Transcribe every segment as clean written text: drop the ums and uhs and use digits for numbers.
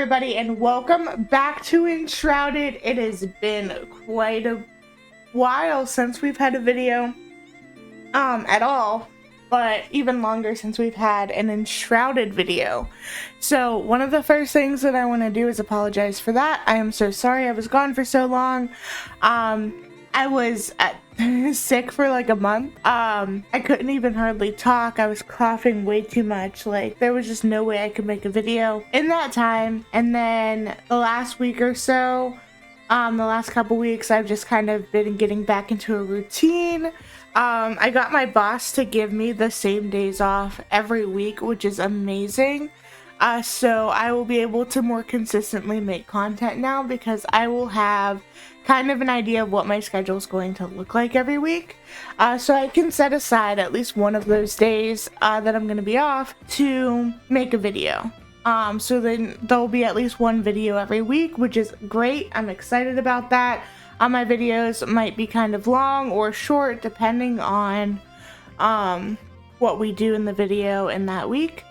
everybody, and welcome back to Enshrouded. It has been quite a while since we've had a video at all, but even longer since we've had an Enshrouded video. So one of the first things that I want to do is apologize for that. I am so sorry I was gone for so long. I was sick for like a month. I couldn't even hardly talk. I was coughing way too much. Like, there was just no way I could make a video in that time. And then the last week or so, the last couple weeks, I've just kind of been getting back into a routine. I got my boss to give me the same days off every week, which is amazing. So I will be able to more consistently make content now because I will have kind of an idea of what my schedule is going to look like every week. So I can set aside at least one of those days that I'm going to be off to make a video. So then there'll be at least one video every week, which is great. I'm excited about that. My videos might be kind of long or short depending on what we do in the video in that week.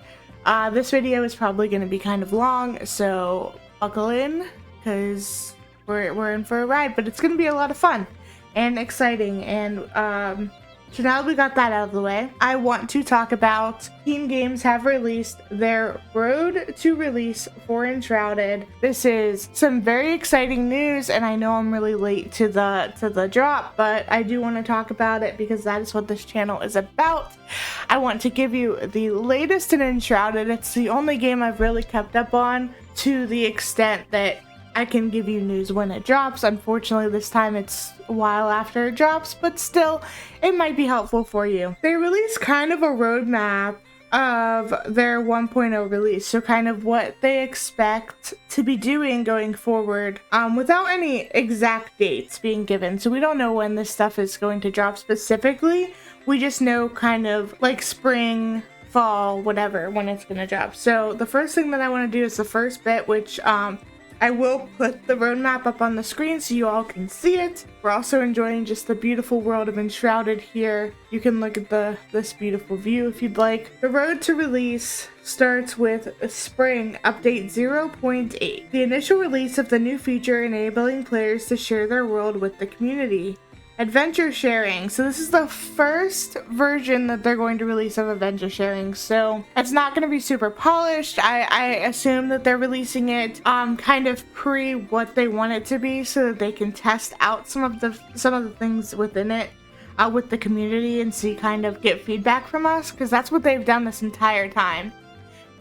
This video is probably going to be kind of long, so buckle in because we're in for a ride, but it's going to be a lot of fun and exciting. And so now that we got that out of the way, I want to talk about Team Games have released their road to release for Enshrouded. This is some very exciting news, and I know I'm really late to the drop, but I do want to talk about it because that is what this channel is about. I want to give you the latest in Enshrouded. It's the only game I've really kept up on to the extent that I can give you news when it drops. Unfortunately, this time it's a while after it drops, but still, it might be helpful for you. They released kind of a roadmap of their 1.0 release, so kind of what they expect to be doing going forward, without any exact dates being given. So we don't know when this stuff is going to drop specifically. We just know kind of like spring, fall, whatever, when it's going to drop. So the first thing that I want to do is the first bit, which I will put the roadmap up on the screen so you all can see it. We're also enjoying just the beautiful world of Enshrouded here. You can look at this beautiful view if you'd like. The road to release starts with Spring Update 0.8, the initial release of the new feature enabling players to share their world with the community. Adventure sharing. So this is the first version that they're going to release of adventure sharing. So it's not going to be super polished. I assume that they're releasing it kind of pre what they want it to be so that they can test out some of the things within it with the community and see, kind of get feedback from us, because that's what they've done this entire time.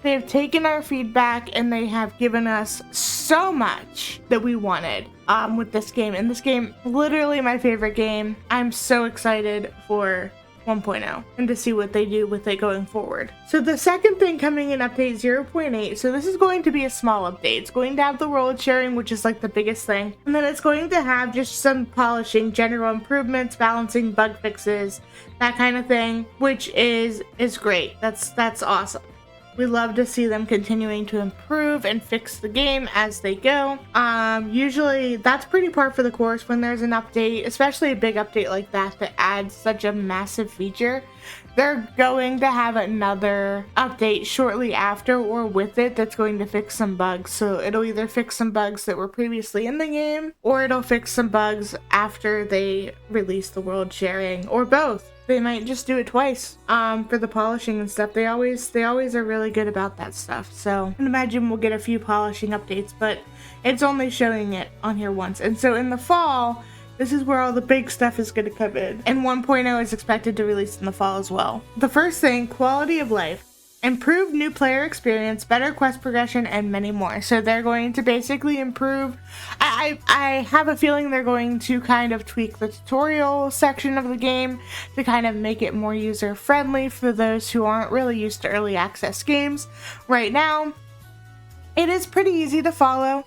They have taken our feedback and they have given us so much that we wanted with this game. And this game, literally my favorite game. I'm so excited for 1.0 and to see what they do with it going forward. So the second thing coming in update 0.8, so this is going to be a small update. It's going to have the world sharing, which is like the biggest thing. And then it's going to have just some polishing, general improvements, balancing, bug fixes, that kind of thing, which is great. That's awesome. We love to see them continuing to improve and fix the game as they go. Usually that's pretty par for the course when there's an update, especially a big update like that adds such a massive feature. They're going to have another update shortly after or with it that's going to fix some bugs. So it'll either fix some bugs that were previously in the game, or it'll fix some bugs after they release the world sharing, or both. They might just do it twice for the polishing and stuff. They always are really good about that stuff. So I can imagine we'll get a few polishing updates, but it's only showing it on here once. And so in the fall, this is where all the big stuff is going to come in. And 1.0 is expected to release in the fall as well. The first thing, quality of life. Improved new player experience, better quest progression, and many more. So they're going to basically improve. I have a feeling they're going to kind of tweak the tutorial section of the game to kind of make it more user-friendly for those who aren't really used to early access games. Right now, it is pretty easy to follow.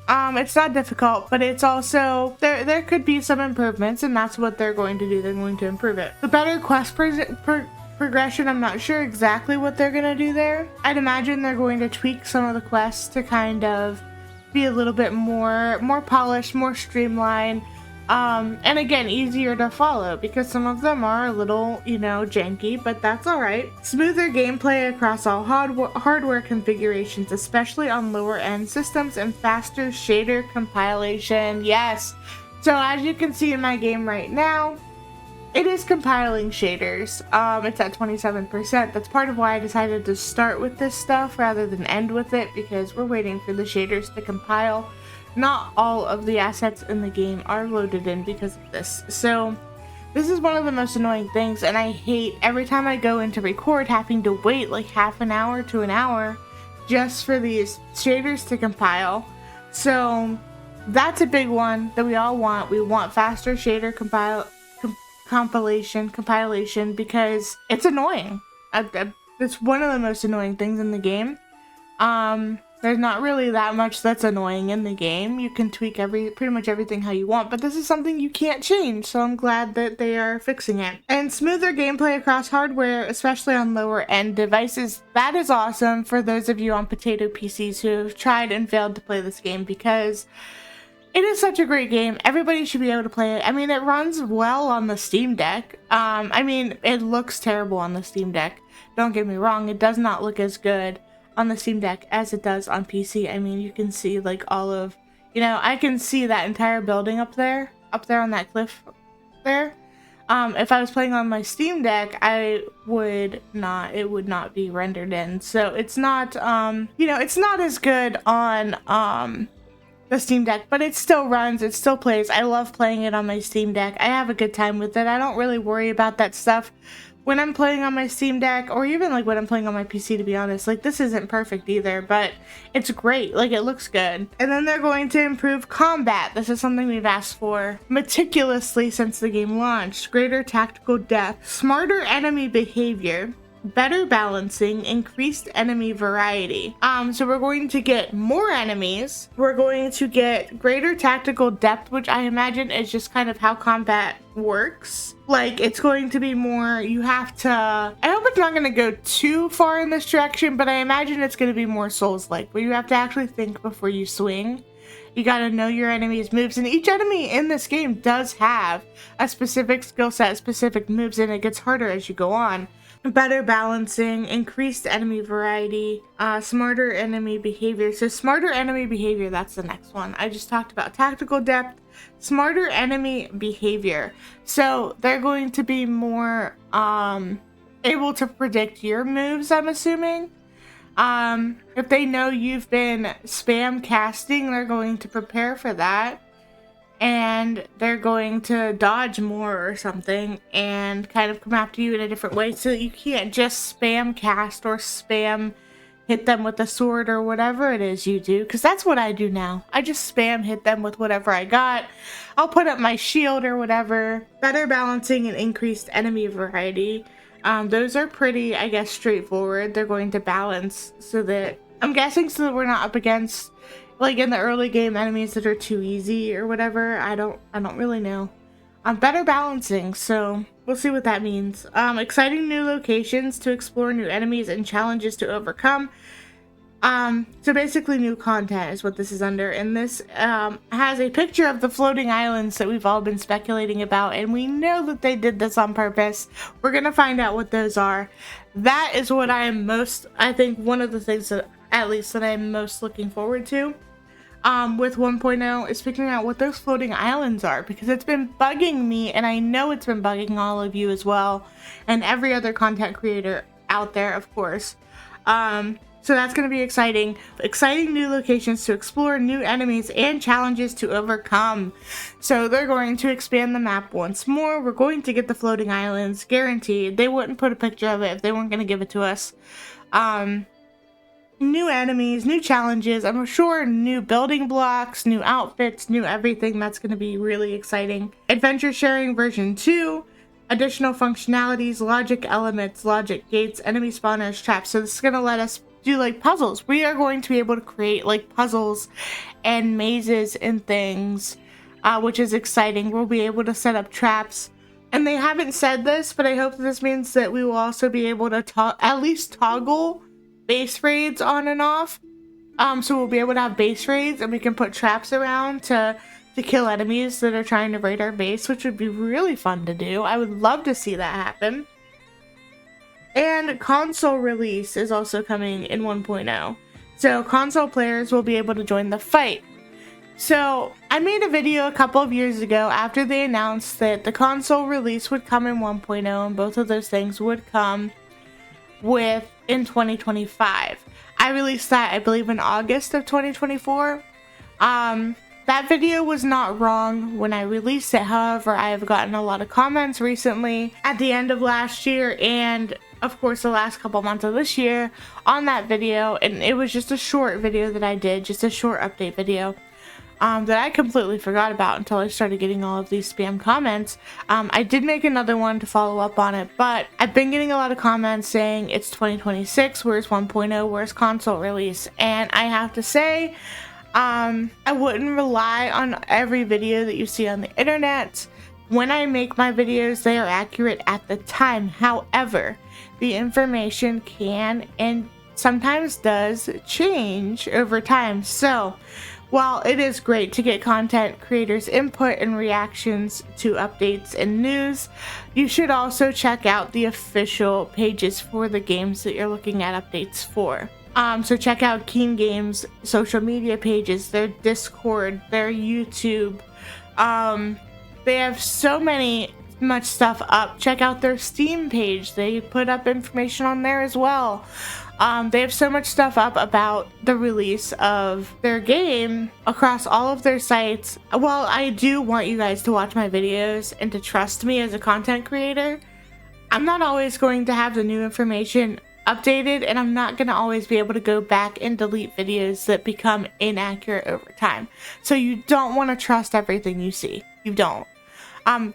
It's not difficult, but it's also, there could be some improvements, and that's what they're going to do. They're going to improve it. The better quest progression, I'm not sure exactly what they're gonna do there. I'd imagine they're going to tweak some of the quests to kind of be a little bit more polished, more streamlined, And again, easier to follow because some of them are a little, you know, janky, but that's all right. Smoother gameplay across all hardware configurations, especially on lower end systems, and faster shader compilation. Yes. So as you can see in my game right now, it is compiling shaders. It's at 27%. That's part of why I decided to start with this stuff rather than end with it, because we're waiting for the shaders to compile. Not all of the assets in the game are loaded in because of this. So this is one of the most annoying things, and I hate every time I go in to record having to wait like half an hour to an hour just for these shaders to compile. So that's a big one that we all want. We want faster shader compilation because it's annoying. It's one of the most annoying things in the game. There's not really that much that's annoying in the game. You can tweak pretty much everything how you want, but this is something you can't change, so I'm glad that they are fixing it. And smoother gameplay across hardware, especially on lower end devices. That is awesome for those of you on potato PCs who have tried and failed to play this game, because it is such a great game. Everybody should be able to play it. I mean, it runs well on the Steam Deck. I mean, it looks terrible on the Steam Deck. Don't get me wrong, it does not look as good on the Steam Deck as it does on PC. I mean, you can see like all of, you know, I can see that entire building up there on that cliff there. If I was playing on my Steam Deck, it would not be rendered in. So it's not, you know, it's not as good on, the Steam Deck, but it still runs, it still plays. I love playing it on my Steam Deck. I have a good time with it. I don't really worry about that stuff when I'm playing on my Steam Deck, or even like when I'm playing on my PC, to be honest. Like, this isn't perfect either, but it's great. Like, it looks good. And then they're going to improve combat. This is something we've asked for meticulously since the game launched. Greater tactical depth, smarter enemy behavior, better balancing, increased enemy variety. So we're going to get more enemies. We're going to get greater tactical depth, which I imagine is just kind of how combat works. Like, it's going to be more, you have to, I hope it's not going to go too far in this direction, but I imagine it's going to be more Souls-like, where you have to actually think before you swing. You gotta know your enemy's moves, and each enemy in this game does have a specific skill set, specific moves, and it gets harder as you go on. Better balancing, increased enemy variety, smarter enemy behavior. So smarter enemy behavior, that's the next one. I just talked about tactical depth, smarter enemy behavior. So they're going to be more able to predict your moves, I'm assuming. If they know you've been spam casting, they're going to prepare for that. And they're going to dodge more or something and kind of come after you in a different way, so that you can't just spam cast or spam hit them with a sword or whatever it is you do, because that's what I do now. I just spam hit them with whatever I got. I'll put up my shield or whatever. Better balancing and increased enemy variety. Those are pretty, I guess, straightforward. They're going to balance so that, I'm guessing, so that we're not up against, like, in the early game, enemies that are too easy or whatever. I don't really know. Better balancing, so we'll see what that means. Exciting new locations to explore, new enemies and challenges to overcome. So basically new content is what this is under, and this has a picture of the floating islands that we've all been speculating about, and we know that they did this on purpose. We're gonna find out what those are. That is what I am most, I think, one of the things that, at least, that I'm most looking forward to. With 1.0 is figuring out what those floating islands are, because it's been bugging me, and I know it's been bugging all of you as well, and every other content creator out there, of course. So that's going to be exciting. Exciting new locations to explore, new enemies and challenges to overcome. So they're going to expand the map once more. We're going to get the floating islands, guaranteed. They wouldn't put a picture of it if they weren't going to give it to us. New enemies, new challenges, I'm sure new building blocks, new outfits, new everything. That's going to be really exciting. Adventure sharing version 2, additional functionalities, logic elements, logic gates, enemy spawners, traps. So this is going to let us do like puzzles. We are going to be able to create like puzzles and mazes and things, which is exciting. We'll be able to set up traps. And they haven't said this, but I hope this means that we will also be able to at least toggle base raids on and off. So we'll be able to have base raids, and we can put traps around to to kill enemies that are trying to raid our base, which would be really fun to do. I would love to see that happen. And console release is also coming in 1.0. So console players will be able to join the fight. So I made a video a couple of years ago after they announced that the console release would come in 1.0 and both of those things would come in 2025. I released that, I believe, in August of 2024. That video was not wrong when I released it. However, I have gotten a lot of comments recently at the end of last year and of course the last couple months of this year on that video, and it was just a short video that I did, just a short update video that I completely forgot about until I started getting all of these spam comments. I did make another one to follow up on it, but I've been getting a lot of comments saying it's 2026, where's 1.0, where's console release, and I have to say, I wouldn't rely on every video that you see on the internet. When I make my videos, they are accurate at the time. However, the information can and sometimes does change over time. So, while it is great to get content creators' input and reactions to updates and news, you should also check out the official pages for the games that you're looking at updates for. So check out Keen Games' social media pages, their Discord, their YouTube. They have so much stuff up. Check out their Steam page. They put up information on there as well. They have so much stuff up about the release of their game across all of their sites. While I do want you guys to watch my videos and to trust me as a content creator, I'm not always going to have the new information updated, and I'm not going to always be able to go back and delete videos that become inaccurate over time. So you don't want to trust everything you see. You don't.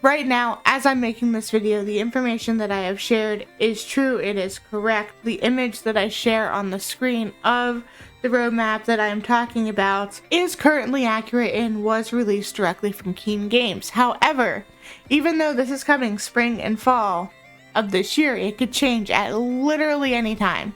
Right now, as I'm making this video, the information that I have shared is true. It is correct. The image that I share on the screen of the roadmap that I am talking about is currently accurate and was released directly from Keen Games. However, even though this is coming spring and fall of this year, it could change at literally any time.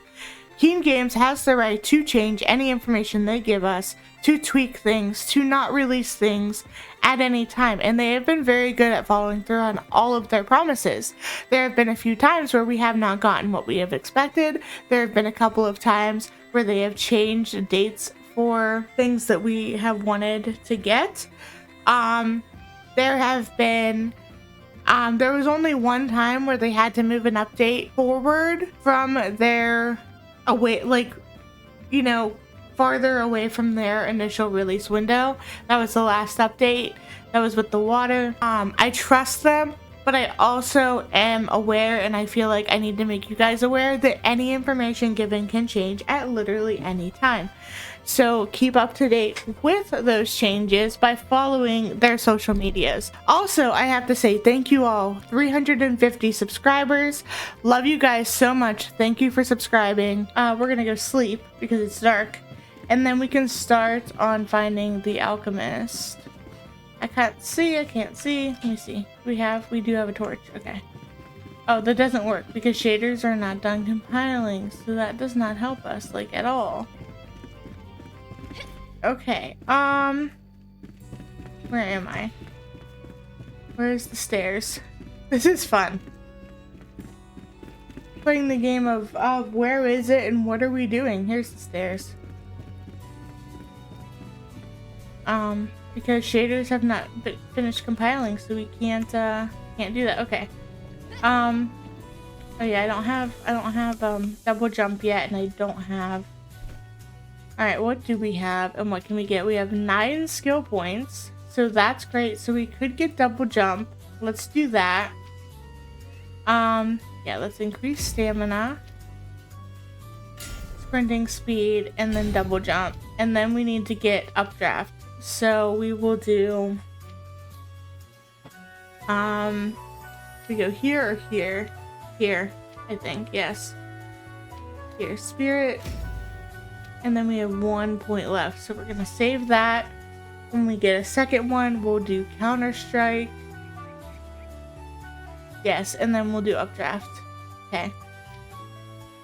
Keen Games has the right to change any information they give us, to tweak things, to not release things at any time, and they have been very good at following through on all of their promises. There have been a few times where we have not gotten what we have expected. There have been a couple of times where they have changed dates for things that we have wanted to get. There was only one time where they had to move an update forward from their farther away from their initial release window. That was the last update. That was with the water. I trust them, but I also am aware, and I feel like I need to make you guys aware that any information given can change at literally any time. So keep up to date with those changes by following their social medias. Also, I have to say thank you all, 350 subscribers. Love you guys so much. Thank you for subscribing. We're gonna go sleep because it's dark, and then we can start on finding the alchemist. I can't see. Let me see. We do have a torch. Okay. Oh, that doesn't work because shaders are not done compiling, so that does not help us like at all. Okay, where am I? Where's the stairs? This is fun. Playing the game of where is it and what are we doing? Here's the stairs. Because shaders have not finished compiling, so we can't do that. Okay. Oh yeah, I don't have double jump yet, and I don't have. Alright, what do we have and what can we get? We have 9 skill points, so that's great. So we could get double jump. Let's do that. Yeah, let's increase stamina, sprinting speed, and then double jump. And then we need to get updraft. So we will do, we go here or here? Here, I think, yes. Here, spirit. And then we have 1 point left, so we're gonna save that. When we get a second one, we'll do counter strike. Yes, and then we'll do updraft. Okay.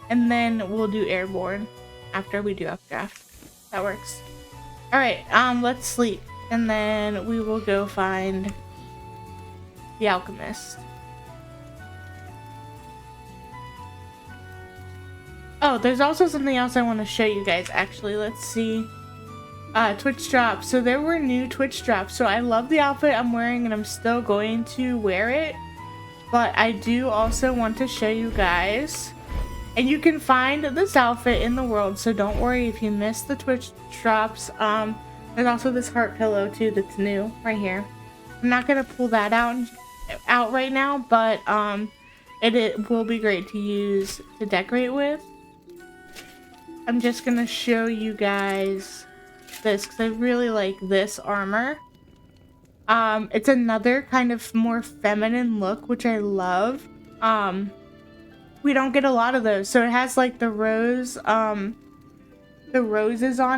And then we'll do airborne after we do updraft. That works. Alright, let's sleep. and then we will go find the alchemist. Oh, there's also something else I want to show you guys, actually. Let's see. Twitch drops. So there were new Twitch drops. So I love the outfit I'm wearing and I'm still going to wear it. But I do also want to show you guys. And you can find this outfit in the world, so don't worry if you missed the Twitch drops. There's also this heart pillow too that's new right here. I'm not gonna pull that out right now, but it will be great to use to decorate with. I'm just gonna show you guys this because I really like this armor. It's another kind of more feminine look, which I love. We don't get a lot of those, so it has like the roses on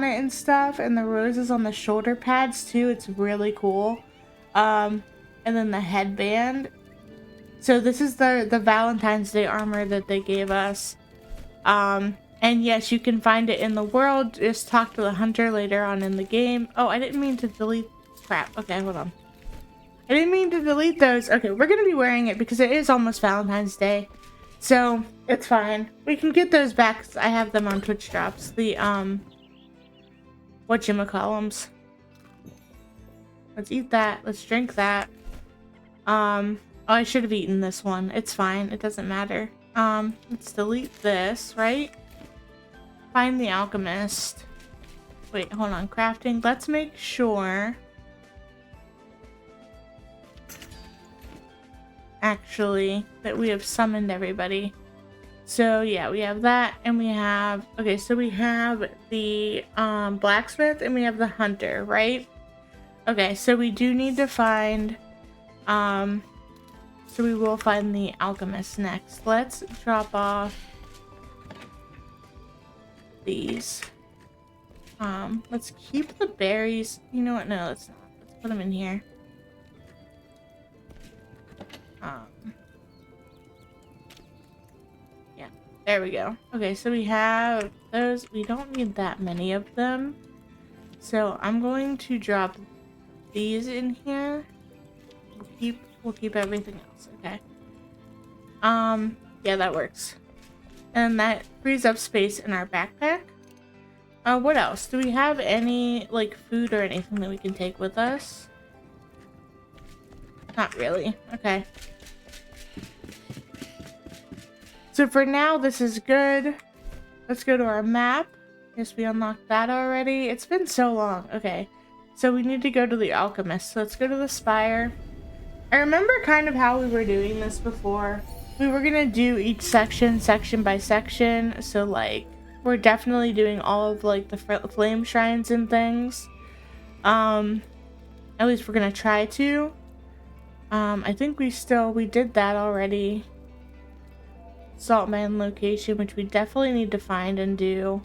it and stuff, and the roses on the shoulder pads too. It's really cool. And then the headband. So this is the Valentine's Day armor that they gave us. And yes, you can find it in the world. Just talk to the hunter later on in the game. Oh, I didn't mean to delete. Crap. Okay, hold on. I didn't mean to delete those. Okay, we're gonna be wearing it because it is almost Valentine's Day. So, it's fine. We can get those back 'cause I have them on Twitch drops. The, whatchamacallums. Let's eat that. Let's drink that. Oh, I should have eaten this one. It's fine. It doesn't matter. Let's delete this, right? Find the alchemist. Wait, hold on. Crafting. Let's make sure... actually, that we have summoned everybody. So yeah, we have that, and we have, okay, so we have the blacksmith and we have the hunter, right? Okay, so we do need to find so we will find the alchemist next. Let's drop off these. Let's keep the berries. You know what? No, let's not. Let's put them in here. Yeah, there we go. Okay, so we have those. We don't need that many of them. So I'm going to drop these in here. We'll keep everything else, okay? Yeah, that works. And that frees up space in our backpack. What else? Do we have any, like, food or anything that we can take with us? Not really. Okay. So for now, this is good. Let's go to our map. Yes, we unlocked that already. It's been so long. Okay. So we need to go to the alchemist. So let's go to the spire. I remember kind of how we were doing this before. We were gonna do each section by section. So like, we're definitely doing all of like the flame shrines and things. At least we're gonna try to. I think we did that already. Saltman location, which we definitely need to find and do.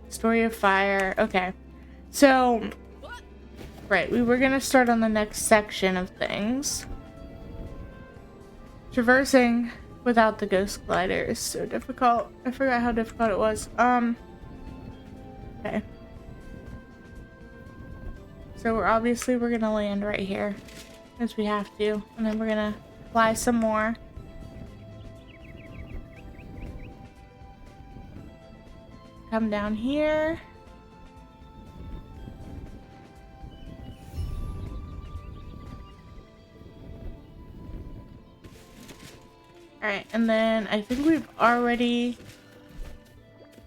Story of Fire. Okay. So, right, we were gonna start on the next section of things. Traversing without the ghost glider is so difficult. I forgot how difficult it was. Okay. So we're gonna land right here. Because we have to. And then we're gonna fly some more. Come down here. Alright, and then I think we've already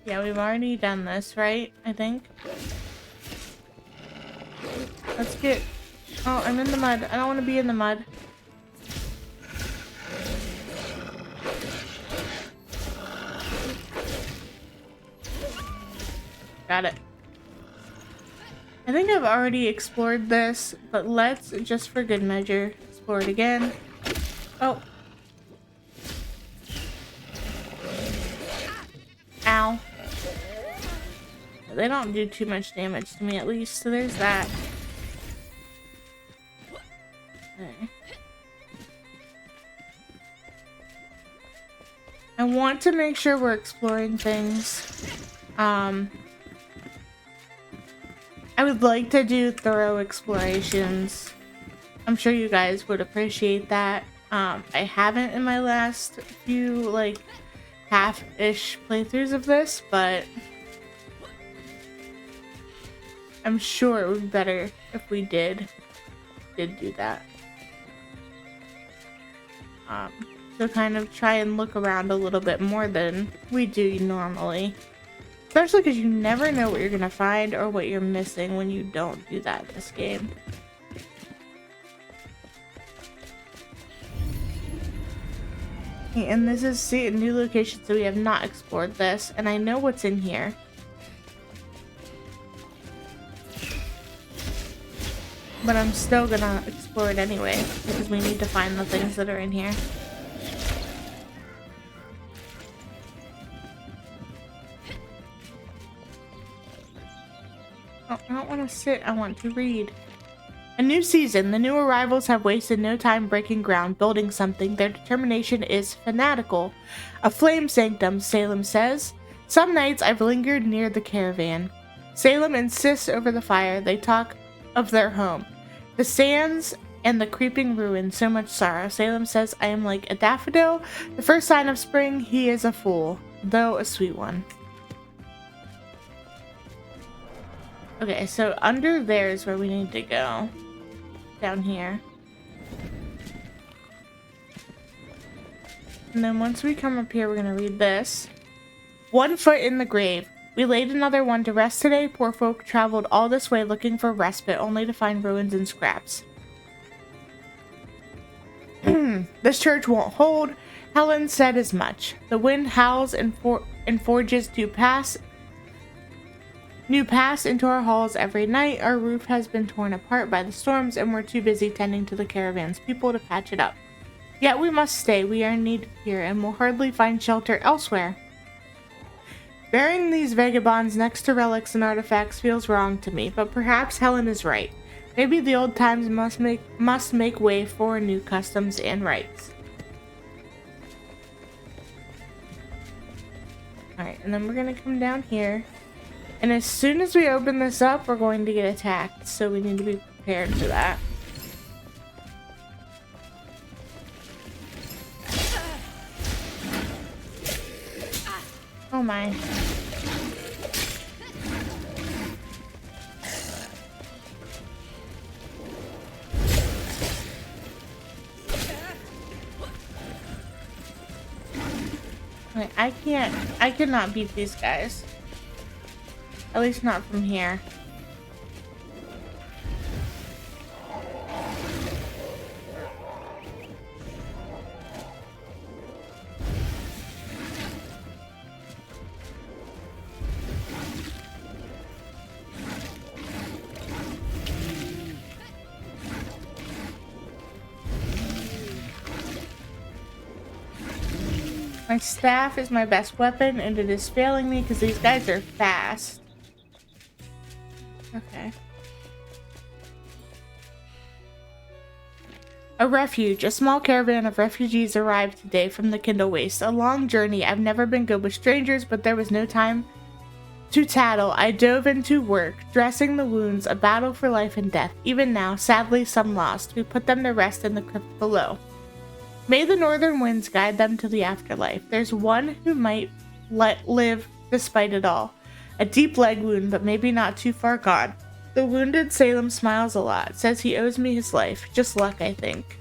done this, right? I think. Let's get... Oh, I'm in the mud. I don't want to be in the mud. Got it. I think I've already explored this, but let's, just for good measure, explore it again. Oh. Ow. They don't do too much damage to me, at least, so there's that. Okay. I want to make sure we're exploring things. I would like to do thorough explorations. I'm sure you guys would appreciate that. I haven't in my last few, like, half-ish playthroughs of this, but I'm sure it would be better if we did do that. To kind of try and look around a little bit more than we do normally. Especially because you never know what you're gonna find or what you're missing when you don't do that in this game. Okay, and this is a new location, so we have not explored this, and I know what's in here. But I'm still gonna explore it anyway, because we need to find the things that are in here. Oh, I don't want to sit, I want to read. A new season. The new arrivals have wasted no time breaking ground, building something. Their determination is fanatical. A flame sanctum, Salem says. Some nights I've lingered near the caravan. Salem insists over the fire. They talk of their home. The sands and the creeping ruin, so much sorrow. Salem says, I am like a daffodil. The first sign of spring, he is a fool, though a sweet one. Okay, so under there is where we need to go. Down here. And then once we come up here, we're gonna read this. 1 foot in the grave. We laid another one to rest today. Poor folk traveled all this way looking for respite, only to find ruins and scraps. This church won't hold. Helen said as much. The wind howls and forges to pass. New pass into our halls every night. Our roof has been torn apart by the storms, and we're too busy tending to the caravan's people to patch it up. Yet we must stay. We are needed here, and will hardly find shelter elsewhere. Burying these vagabonds next to relics and artifacts feels wrong to me, but perhaps Helen is right. Maybe the old times must make way for new customs and rites. Alright, and then we're gonna come down here. And as soon as we open this up, we're going to get attacked, so we need to be prepared for that. Oh my. Wait, I cannot beat these guys. At least not from here. My staff is my best weapon, and it is failing me because these guys are fast. Okay. A refuge. A small caravan of refugees arrived today from the Kindle Waste. A long journey. I've never been good with strangers, but there was no time to tattle. I dove into work, dressing the wounds, a battle for life and death. Even now, sadly, some lost. We put them to rest in the crypt below. May the northern winds guide them to the afterlife. There's one who might live despite it all. A deep leg wound, but maybe not too far gone. The wounded Salem smiles a lot, says he owes me his life. Just luck, I think.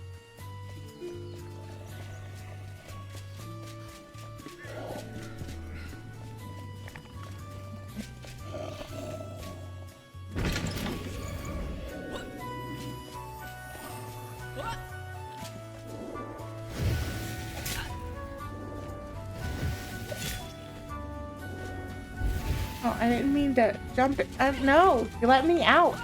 Oh, I didn't mean to jump it. No, you let me out.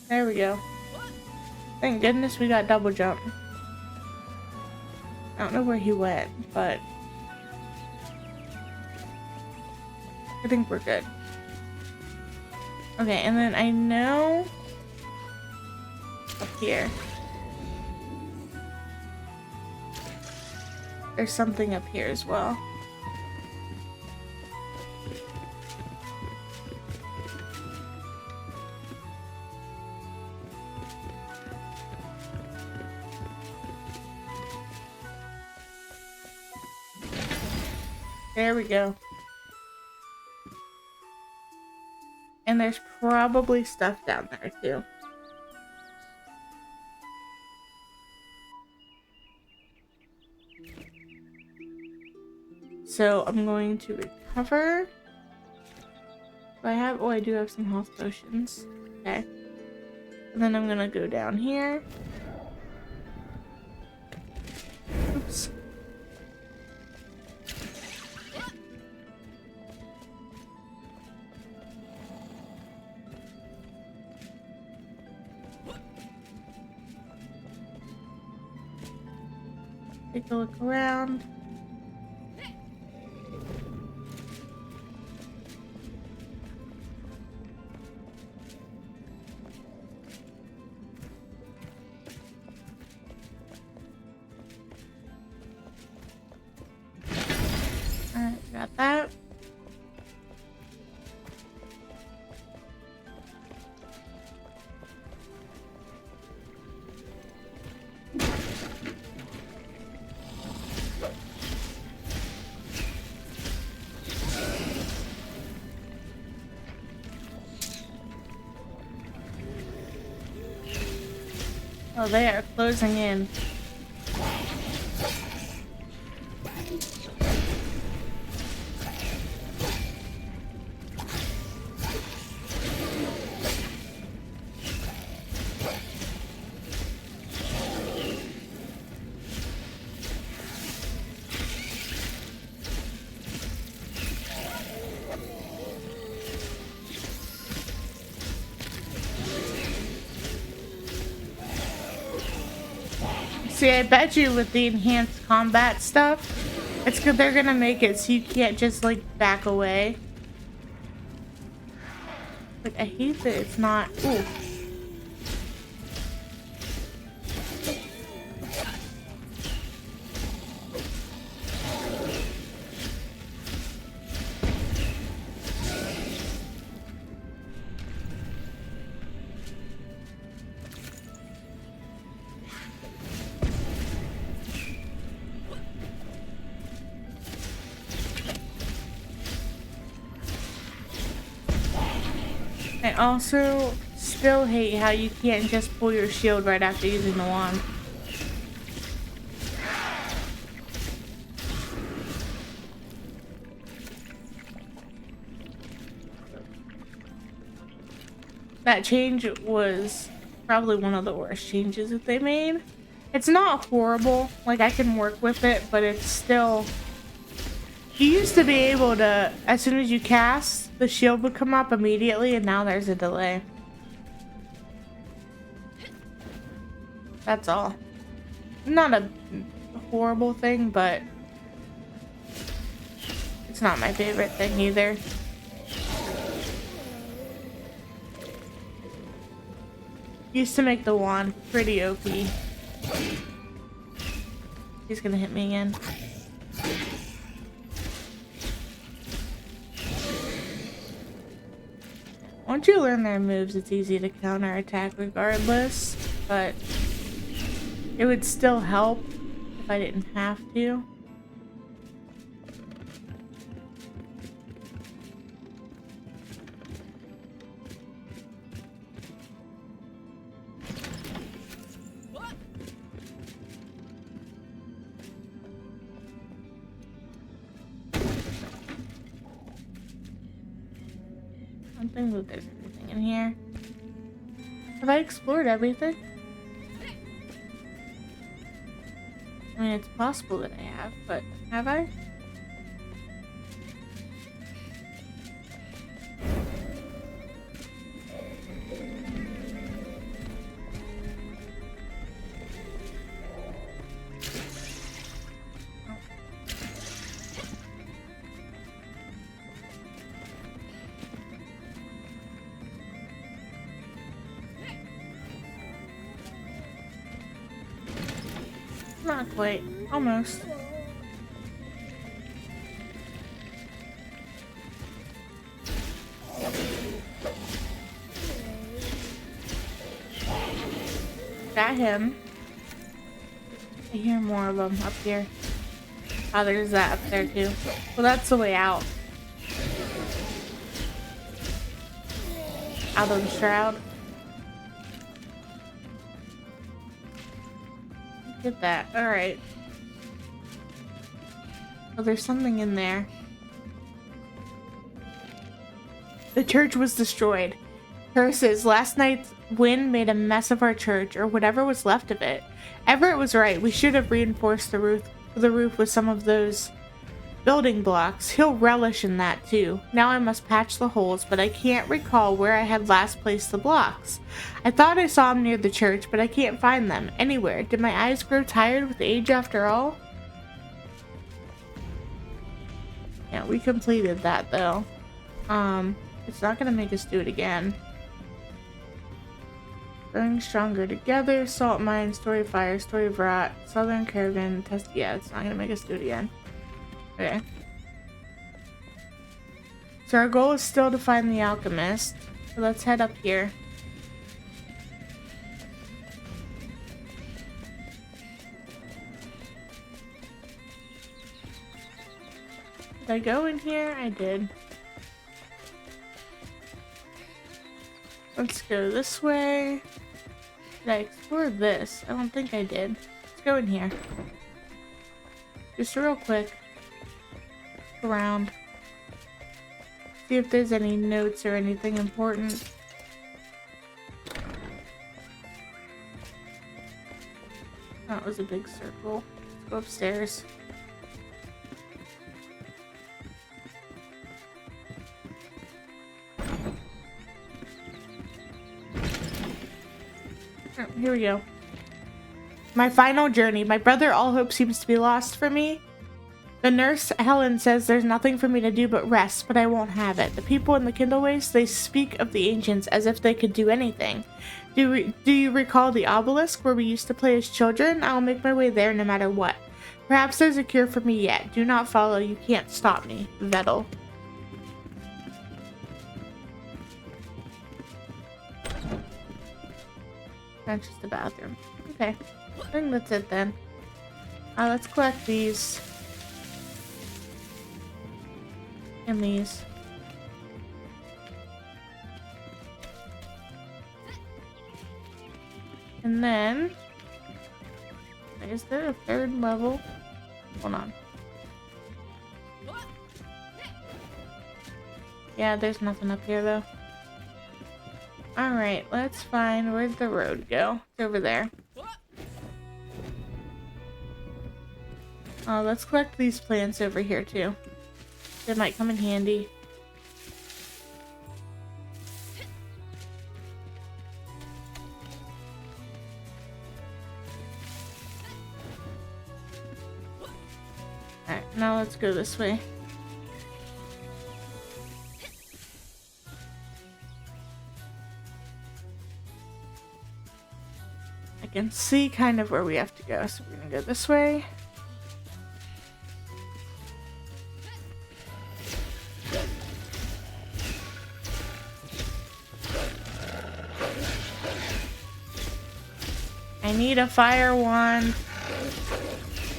There we go. Thank goodness we got double jump. I don't know where he went, but I think we're good. Okay, and then I know up here. there's something up here as well. There we go. And there's probably stuff down there too. So I'm going to recover. Do I have? Oh, I do have some health potions. Okay. And then I'm gonna go down here. Oops. Take a look around. Alright, got that. Oh, they are closing in. See, I bet you with the enhanced combat stuff, it's good they're gonna make it so you can't just like back away. Like, I hate that it's not. Ooh. I also still hate how you can't just pull your shield right after using the wand. That change was probably one of the worst changes that they made. It's not horrible, like I can work with it, but it's still... You used to be able to, as soon as you cast, the shield would come up immediately, and now there's a delay. That's all. Not a horrible thing, but it's not my favorite thing either. Used to make the wand pretty OP. He's gonna hit me again. Once you learn their moves, it's easy to counterattack regardless, but it would still help if I didn't have to. I think that there's everything in here. Have I explored everything? I mean, it's possible that I have, but have I? Not quite. Almost. Got him. I hear more of them up here. Oh, there's that up there too. Well, that's the way out. Out of the shroud. Get that. Alright. Oh, there's something in there. The church was destroyed. Curses. Last night's wind made a mess of our church, or whatever was left of it. Everett was right. We should have reinforced the roof with some of those building blocks. He'll relish in that too. Now I must patch the holes, but I can't recall where I had last placed the blocks. I thought I saw them near the church, but I can't find them anywhere. Did my eyes grow tired with age after all? Yeah, we completed that though. It's not gonna make us do it again. Growing stronger together, salt mine, story fire, story of rot, southern caravan, test. Yeah, it's not gonna make us do it again. Okay. So our goal is still to find the alchemist. So let's head up here. Did I go in here? I did. Let's go this way. Did I explore this? I don't think I did. Let's go in here. Just real quick. Around. See if there's any notes or anything important. That was a big circle. Let's go upstairs. Oh, here we go. My final journey. My brother, all hope seems to be lost for me. The nurse, Helen, says there's nothing for me to do but rest, but I won't have it. The people in the Kindle Waste, they speak of the ancients as if they could do anything. Do you recall the obelisk where we used to play as children? I'll make my way there no matter what. Perhaps there's a cure for me yet. Do not follow. You can't stop me. Vettel. That's just the bathroom. Okay. I think that's it then. Let's collect these. And these. And then... is there a third level? Hold on. Yeah, there's nothing up here though. Alright, let's find... where'd the road go? It's over there. Let's collect these plants over here too. They might come in handy. Alright, now let's go this way. I can see kind of where we have to go, so we're gonna go this way. I need a fire wand.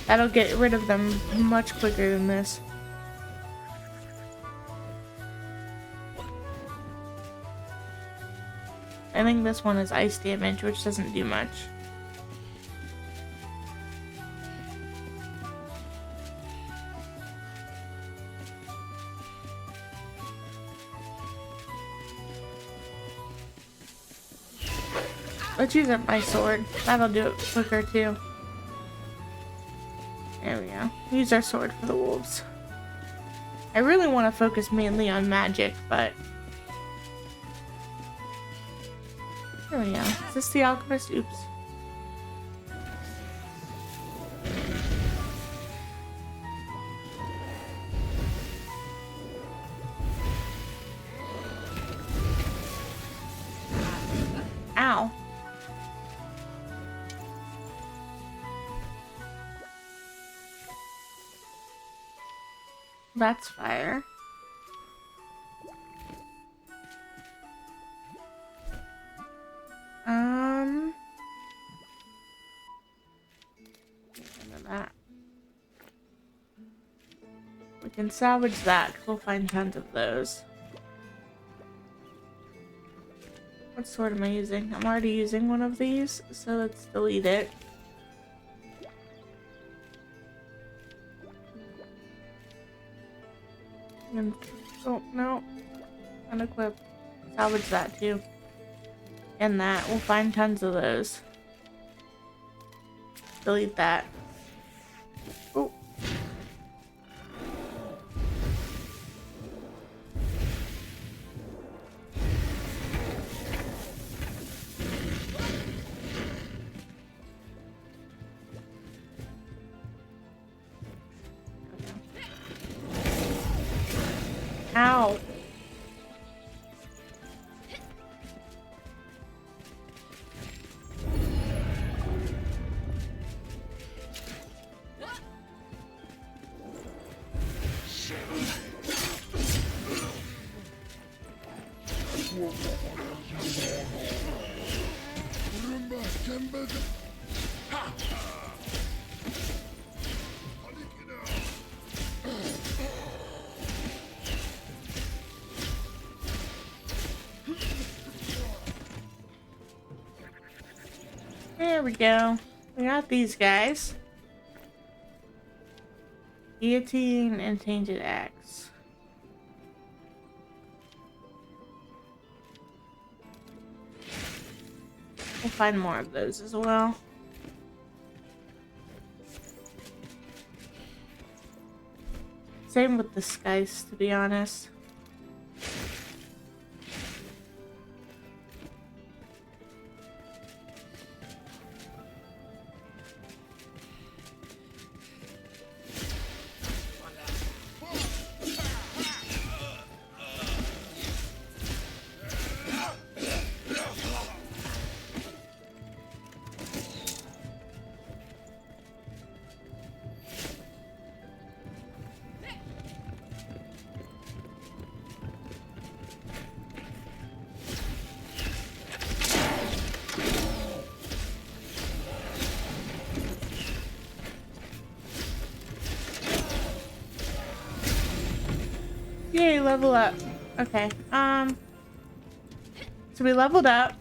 That'll get rid of them much quicker than this. I think this one is ice damage, which doesn't do much. Let's use up my sword. That'll do it quicker too. There we go. Use our sword for the wolves. I really want to focus mainly on magic, but... there we go. Is this the alchemist? Oops. Ow. That's fire. We can salvage that because we'll find tons of those. What sword am I using? I'm already using one of these, so let's delete it. And, oh, no. Unequip. Salvage that too. And that. We'll find tons of those. Delete that. Oh. Ow. There we go. We got these guys. Guillotine and Tainted Axe. We'll find more of those as well. Same with the skies, to be honest. Yay, level up. Okay, so we leveled up.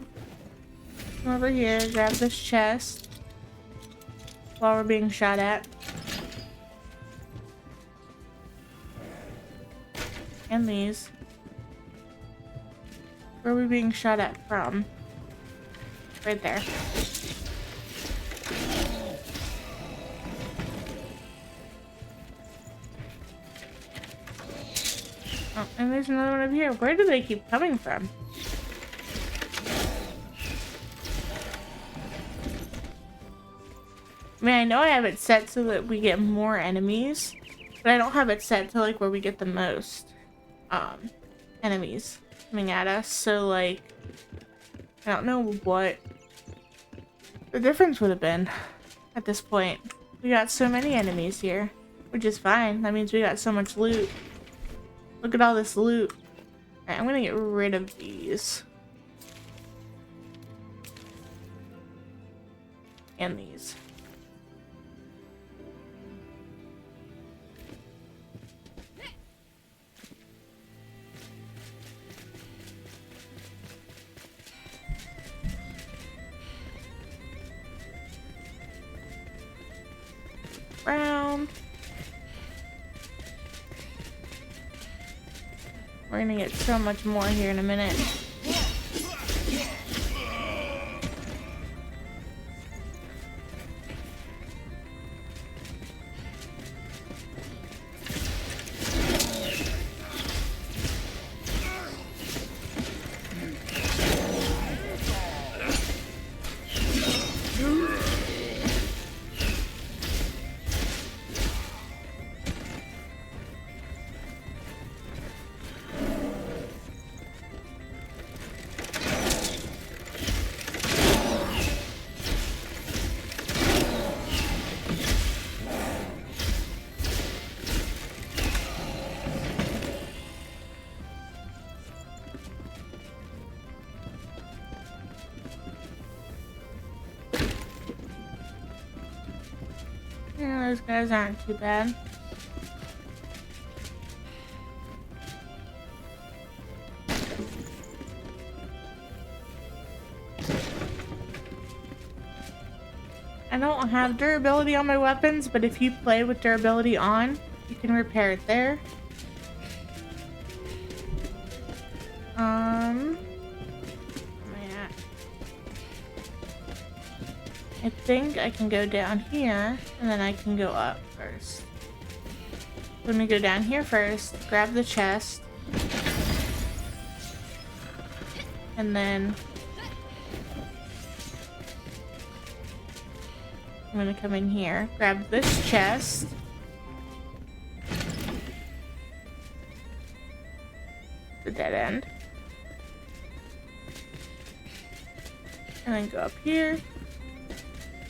Come over here, grab this chest while we're being shot at. And these. Where are we being shot at from? Right there. Oh, and there's another one over here. Where do they keep coming from? I mean, I know I have it set so that we get more enemies, but I don't have it set to like where we get the most enemies coming at us. So like, I don't know what the difference would have been at this point. We got so many enemies here, which is fine. That means we got so much loot. Look at all this loot. Alright, I'm gonna get rid of these. And these. Brown. We're gonna get so much more here in a minute. Yeah, those guys aren't too bad. I don't have durability on my weapons, but if you play with durability on, you can repair it there. Where am I at? I think I can go down here, and then I can go up first. Let me go down here first, grab the chest, and then I'm gonna come in here, grab this chest. The dead end. And then go up here.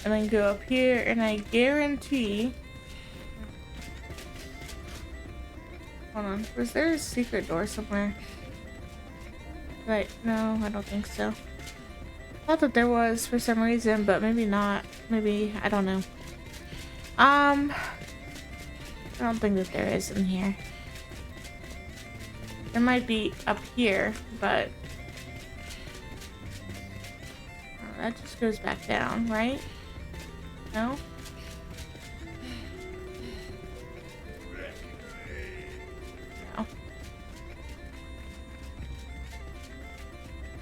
And then go up here, and I guarantee... Hold on, was there a secret door somewhere? Right, no, I don't think so. Thought that there was for some reason, but maybe not. Maybe, I don't know. I don't think that there is in here. There might be up here, but oh, that just goes back down, right? No? No.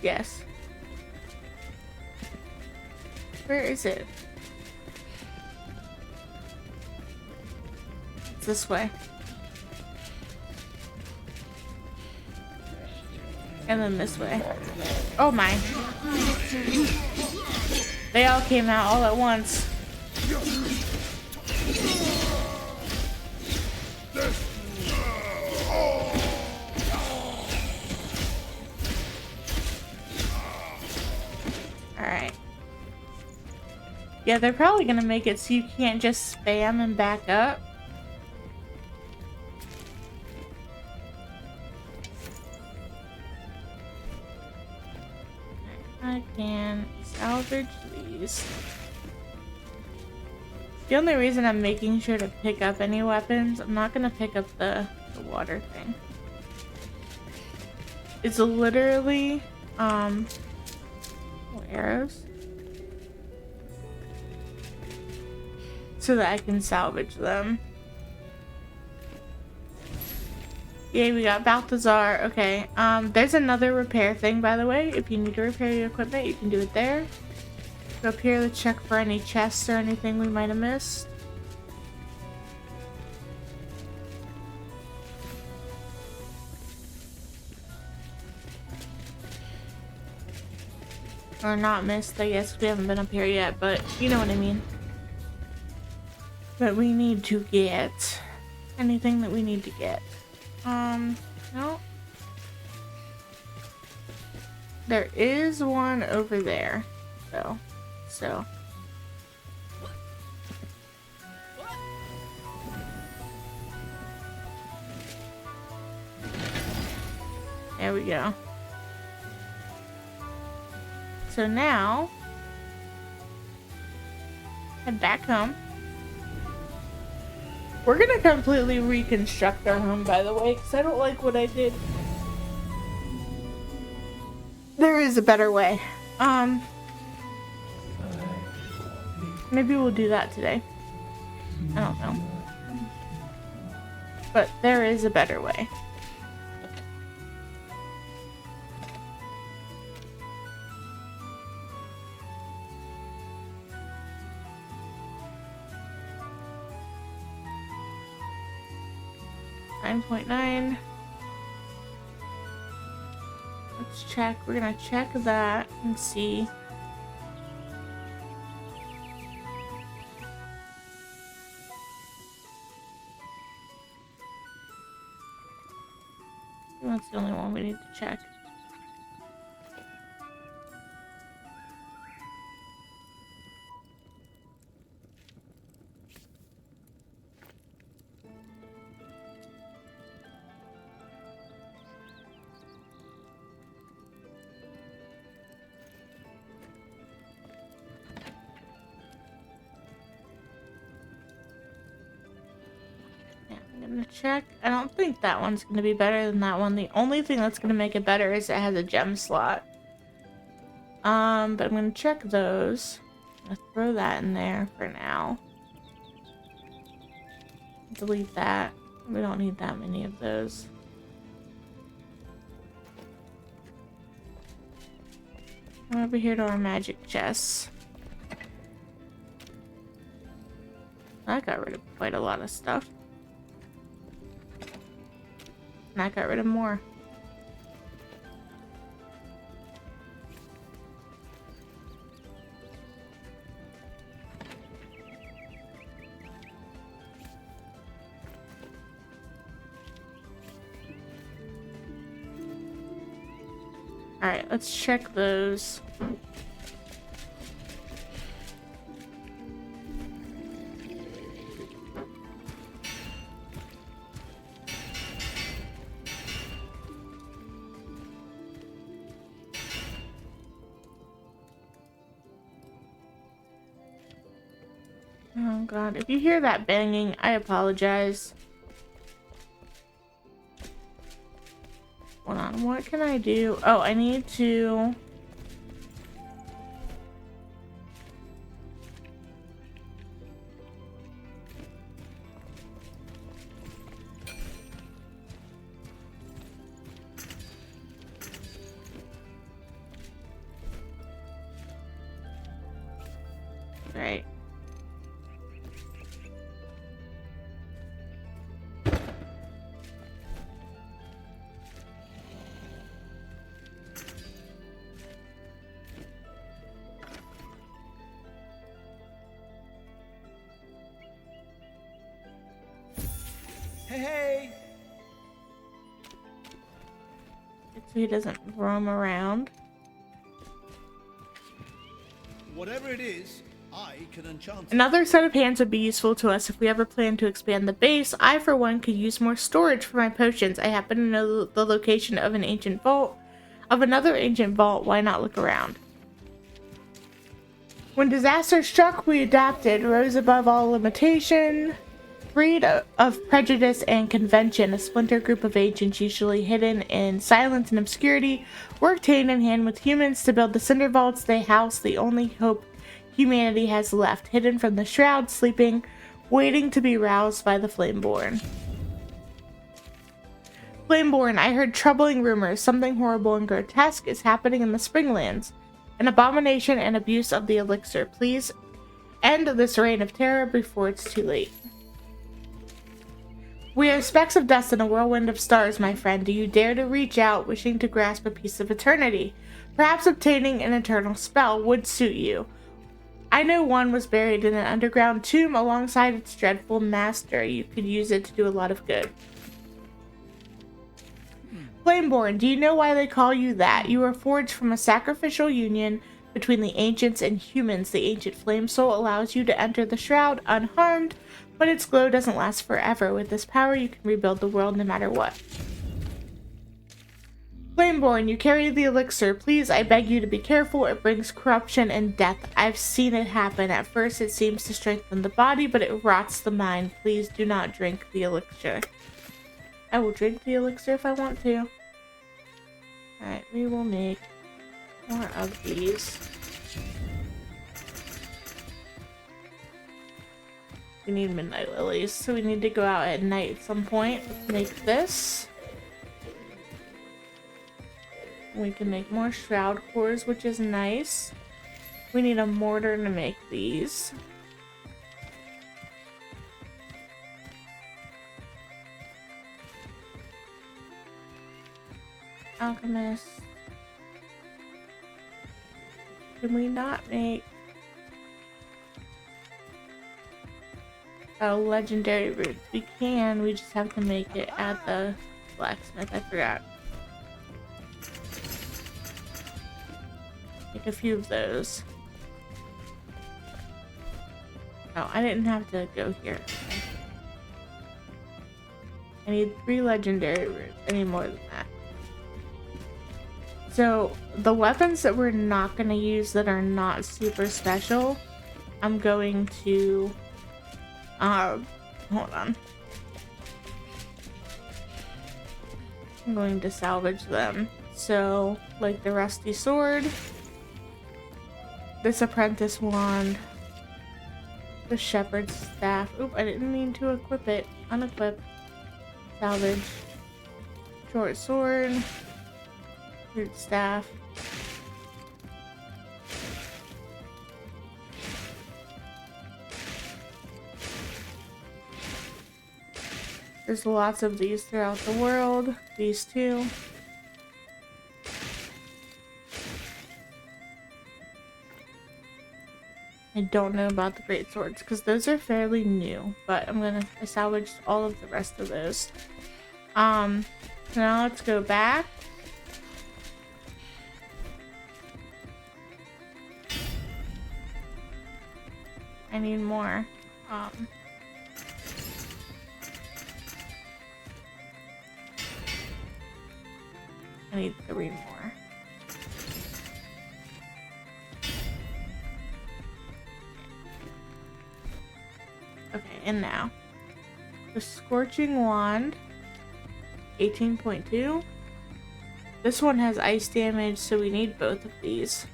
Yes. Where is it? It's this way. And then this way. Oh my. They all came out all at once. Alright. Yeah, they're probably gonna make it so you can't just spam and back up. I can salvage these. The only reason I'm making sure to pick up any weapons, I'm not gonna pick up the water thing. It's literally, arrows. So that I can salvage them. Yay, we got Balthazar. Okay, there's another repair thing, by the way. If you need to repair your equipment, you can do it there. Go up here to check for any chests or anything we might have missed. Or not missed, I guess. We haven't been up here yet, but you know what I mean. But we need to get anything that we need to get. No. There is one over there, though. So. There we go. So now, head back home. We're gonna completely reconstruct our home, by the way, because I don't like what I did. There is a better way. Maybe we'll do that today. I don't know. But there is a better way. .9. Let's check. We're gonna check that and see. That's the only one we need to check. Check. I don't think that one's going to be better than that one. The only thing that's going to make it better is it has a gem slot. But I'm going to check those. I'm gonna throw that in there for now. Delete that. We don't need that many of those. Come over here to our magic chests. That got rid of quite a lot of stuff. And that got rid of more. Alright, let's check those. Oh god, if you hear that banging, I apologize. Hold on, what can I do? Oh, I need to... Right. Hey! So he doesn't roam around. Whatever it is, I can enchant it. Another set of hands would be useful to us if we ever plan to expand the base. I, for one, could use more storage for my potions. I happen to know the location of an ancient vault. Of another ancient vault, why not look around? When disaster struck, we adapted, rose above all limitation, freed of prejudice and convention. A splinter group of ancients, usually hidden in silence and obscurity, worked hand in hand with humans to build the cinder vaults. They house the only hope humanity has left, hidden from the shroud, sleeping, waiting to be roused by the Flameborn. Flameborn, I heard troubling rumors. Something horrible and grotesque is happening in the Springlands. An abomination and abuse of the elixir. Please end this reign of terror before it's too late. We are specks of dust in a whirlwind of stars, my friend. Do you dare to reach out, wishing to grasp a piece of eternity? Perhaps obtaining an eternal spell would suit you. I know one was buried in an underground tomb alongside its dreadful master. You could use it to do a lot of good. Flameborn, do you know why they call you that? You were forged from a sacrificial union between the ancients and humans. The ancient flame soul allows you to enter the shroud unharmed, but its glow doesn't last forever. With this power, you can rebuild the world no matter what. Flameborn, you carry the elixir. Please, I beg you to be careful. It brings corruption and death. I've seen it happen. At first, it seems to strengthen the body, but it rots the mind. Please do not drink the elixir. I will drink the elixir if I want to. Alright, we will make more of these. We need midnight lilies, so we need to go out at night at some point. Make this. We can make more shroud cores, which is nice. We need a mortar to make these. Alchemist. Can we not make... Oh, legendary roots. We can, we just have to make it at the blacksmith. I forgot. Make a few of those. Oh, I didn't have to go here. I need 3 legendary roots. I need more than that. So, the weapons that we're not going to use that are not super special, I'm going to... hold on. I'm going to salvage them. So, like the rusty sword. this apprentice wand, the shepherd's staff. Oop, I didn't mean to equip it. Unequip. Salvage. Short sword. Root staff. There's lots of these throughout the world. These two. I don't know about the great swords because those are fairly new, but I salvaged all of the rest of those. So now let's go back. I need more. I need 3 more. Okay, and now the Scorching Wand, 18.2. This one has ice damage, so we need both of these.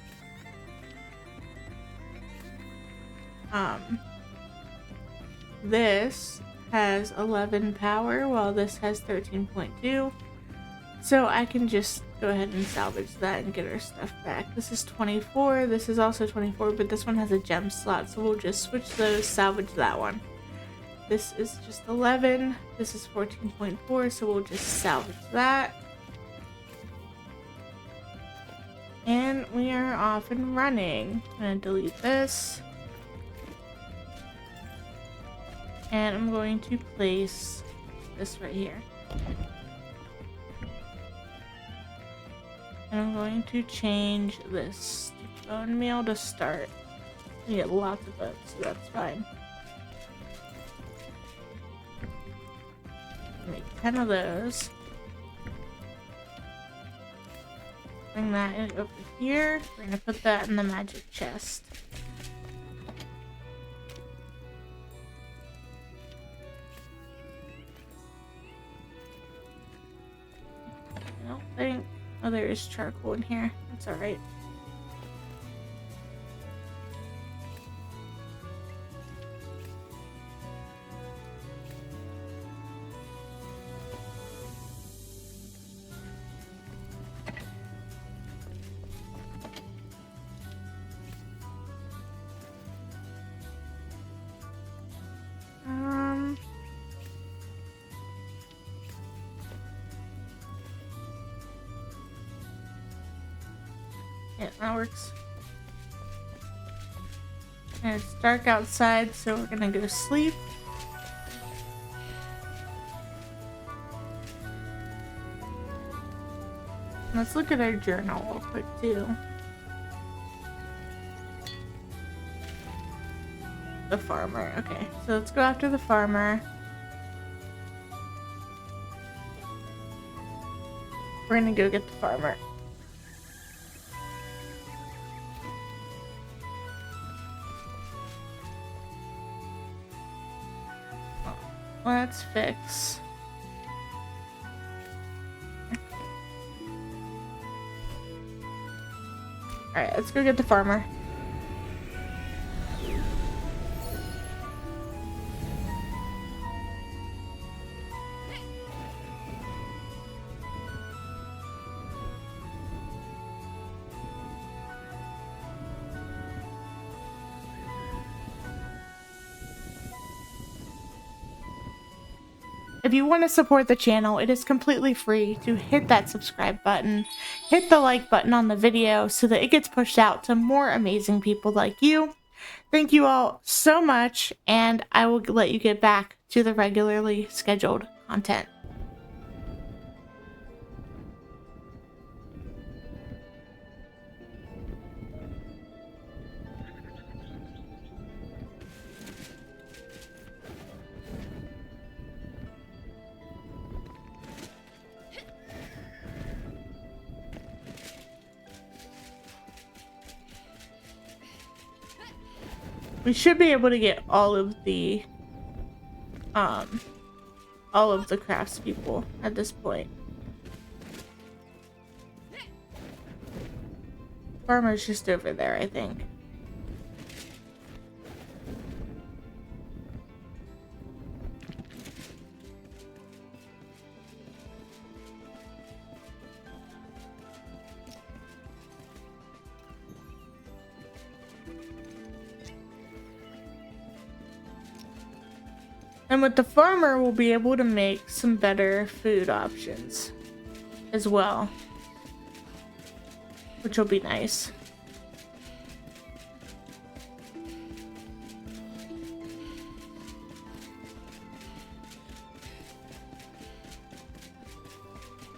This has 11 power, while this has 13.2. So I can just go ahead and salvage that and get our stuff back. This is 24, this is also 24, but this one has a gem slot, so we'll just switch those, salvage that one. This is just 11, this is 14.4, so we'll just salvage that. And we are off and running. I'm gonna delete this. And I'm going to place this right here. And I'm going to change this to bone meal to start. We get lots of bones, so that's fine. Make 10 of those. Bring that in over here. We're gonna put that in the magic chest. I don't think... Oh, there is charcoal in here. That's alright. Yeah, that works. And it's dark outside, so we're gonna go sleep. Let's look at our journal real quick too. The farmer. Okay, so let's go after the farmer. We're gonna go get the farmer. Let's fix. Alright, let's go get the farmer. If you want to support the channel, it is completely free to hit that subscribe button, hit the like button on the video so that it gets pushed out to more amazing people like you. Thank you all so much, and I will let you get back to the regularly scheduled content. We should be able to get all of the craftspeople at this point. Farmer's just over there, I think. And with the farmer, we'll be able to make some better food options as well, which will be nice.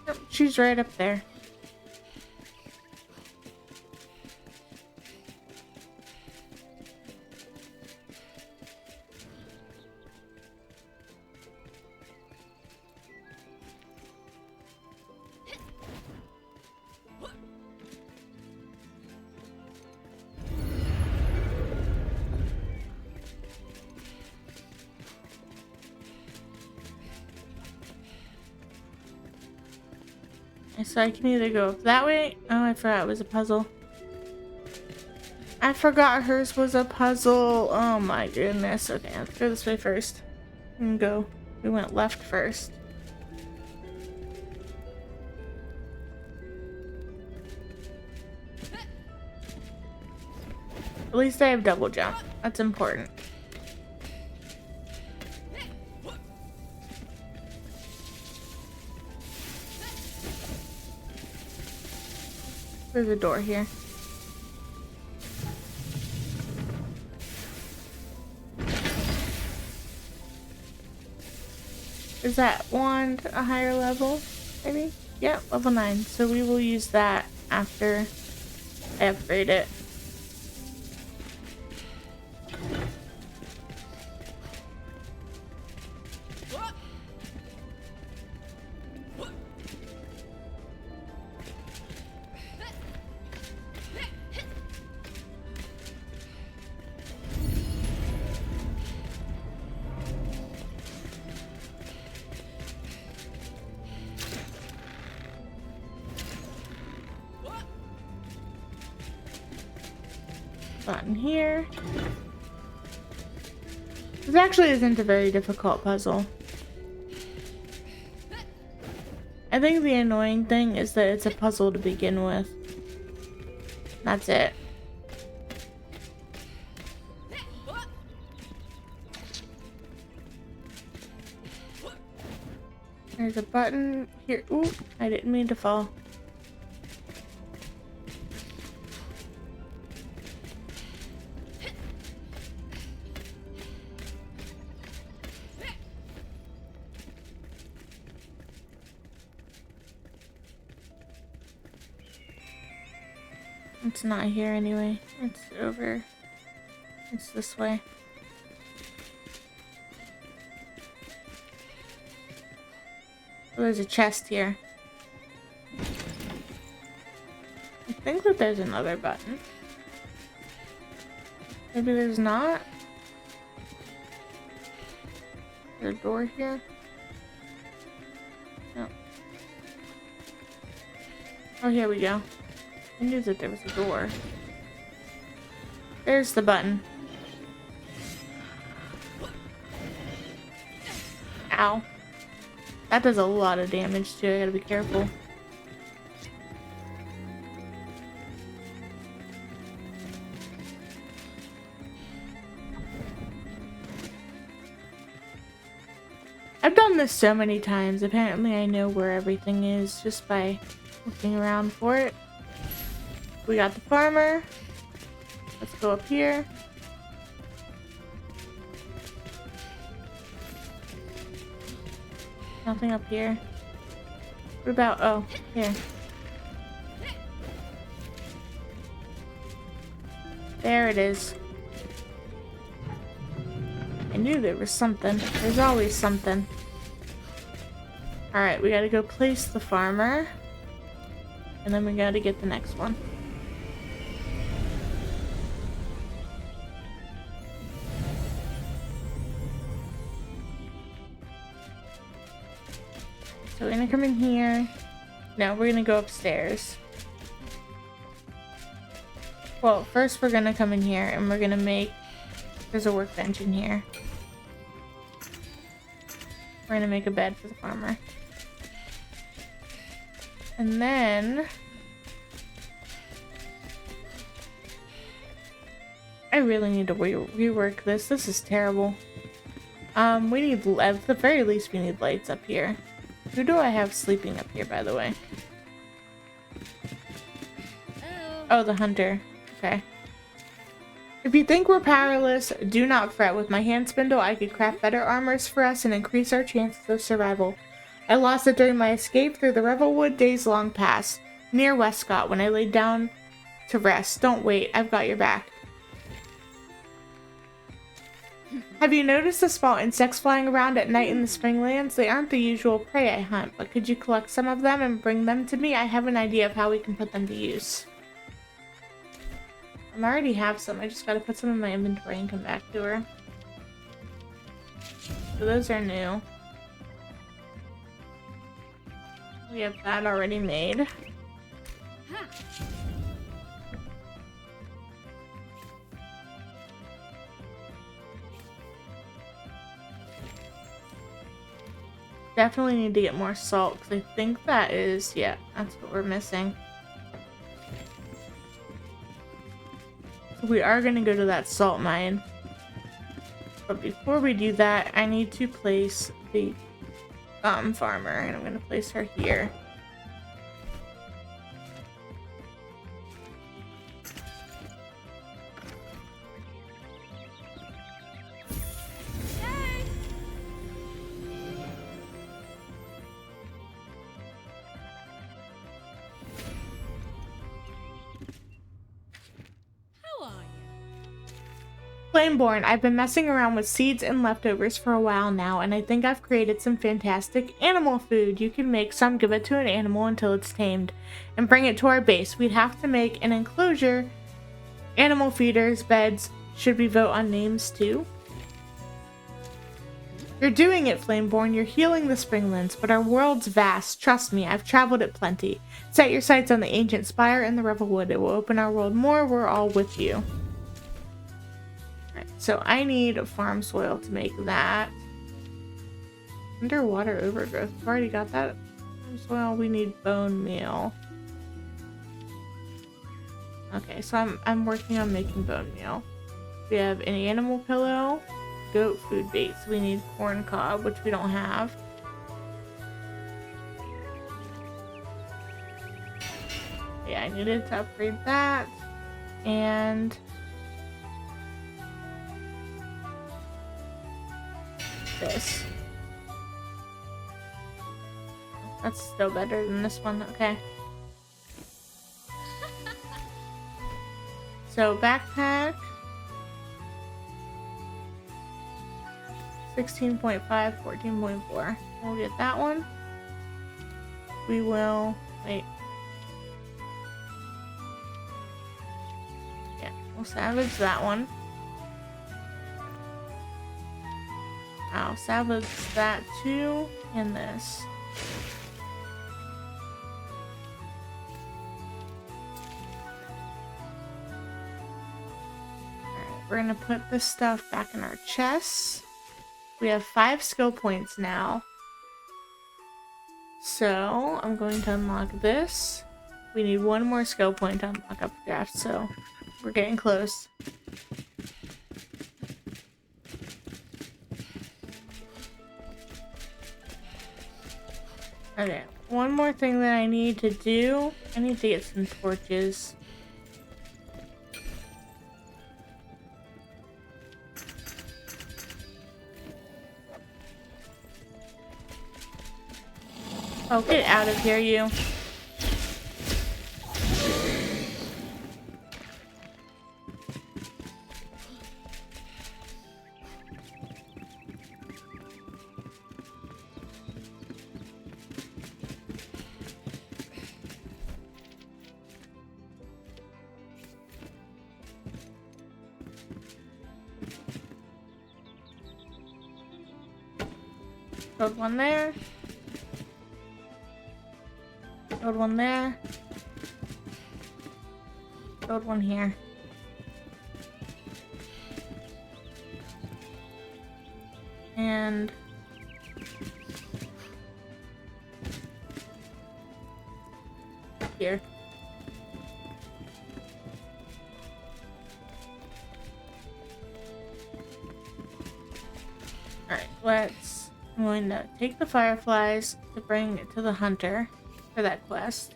Yep, she's right up there. So I can either go up that way. Oh, I forgot it was a puzzle. I forgot hers was a puzzle. Oh my goodness. Okay, let's go this way first. And go. We went left first. At least I have double jump. That's important. There's a door here. Is that wand a higher level? Maybe? Yeah, level 9. So we will use that after I upgrade it. Button here. This actually isn't a very difficult puzzle. I think the annoying thing is that it's a puzzle to begin with. That's it. There's a button here. Ooh, I didn't mean to fall. It's not here anyway. It's over. It's this way. Oh, there's a chest here. I think that there's another button. Maybe there's not. Is there a door here? No. Oh, here we go. I knew that there was a door. There's the button. Ow. That does a lot of damage too. I gotta be careful. I've done this so many times. Apparently I know where everything is just by looking around for it. We got the farmer. Let's go up here. Nothing up here. What about, oh, here. There it is. I knew there was something. There's always something. Alright, we gotta go place the farmer. And then we gotta get the next one. So we're gonna come in here. No, we're gonna go upstairs. Well, first we're gonna come in here and we're gonna make... There's a workbench in here. We're gonna make a bed for the farmer. And then... I really need to rework this. This is terrible. We need, at the very least, we need lights up here. Who do I have sleeping up here, by the way? Oh, the hunter. Okay. If you think we're powerless, do not fret. With my hand spindle, I could craft better armors for us and increase our chances of survival. I lost it during my escape through the Revelwood days long past, near Westcott, when I laid down to rest. Don't wait, I've got your back. Have you noticed the small insects flying around at night in the Springlands? They aren't the usual prey I hunt, but could you collect some of them and bring them to me? I have an idea of how we can put them to use. I already have some, I just gotta put some in my inventory and come back to her. So those are new. We have that already made. Definitely need to get more salt, because I think that is, yeah, that's what we're missing. So we are going to go to that salt mine. But before we do that, I need to place the farmer, and I'm going to place her here. Flameborn, I've been messing around with seeds and leftovers for a while now, and I think I've created some fantastic animal food. You can make some, give it to an animal until it's tamed, and bring it to our base. We'd have to make an enclosure, animal feeders, beds. Should we vote on names too? You're doing it, Flameborn. You're healing the Springlands, but our world's vast. Trust me, I've traveled it plenty. Set your sights on the ancient spire in the Revelwood. It will open our world more. We're all with you. So I need farm soil to make that. Underwater overgrowth. I've already got that. Farm soil. We need bone meal. Okay, so I'm working on making bone meal. We have an animal pillow, goat food bait. So we need corn cob, which we don't have. Yeah, I needed to upgrade that. And this. That's still better than this one. Okay. So backpack 16.5, 14.4. We'll get that one. We will wait. Yeah, we'll salvage that one. I'll salvage that too, and this. Alright, we're gonna put this stuff back in our chests. We have 5 skill points now. So, I'm going to unlock this. We need 1 more skill point to unlock updraft, so we're getting close. Okay, one more thing that I need to do. I need to get some torches. Oh, get out of here, you. Build one there. Build one there. Build one here. And here. Alright. I'm going to take the fireflies to bring to the hunter for that quest.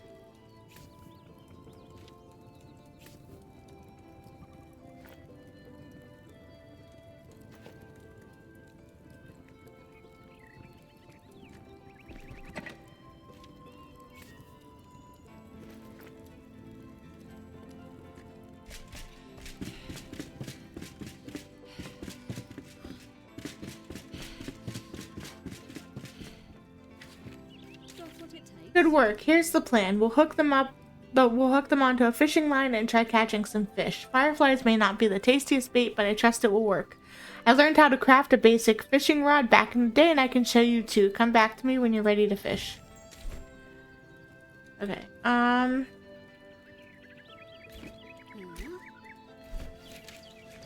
Good work. Here's the plan. We'll hook them onto a fishing line and try catching some fish. Fireflies may not be the tastiest bait, but I trust it will work. I learned how to craft a basic fishing rod back in the day, and I can show you too. Come back to me when you're ready to fish. Okay.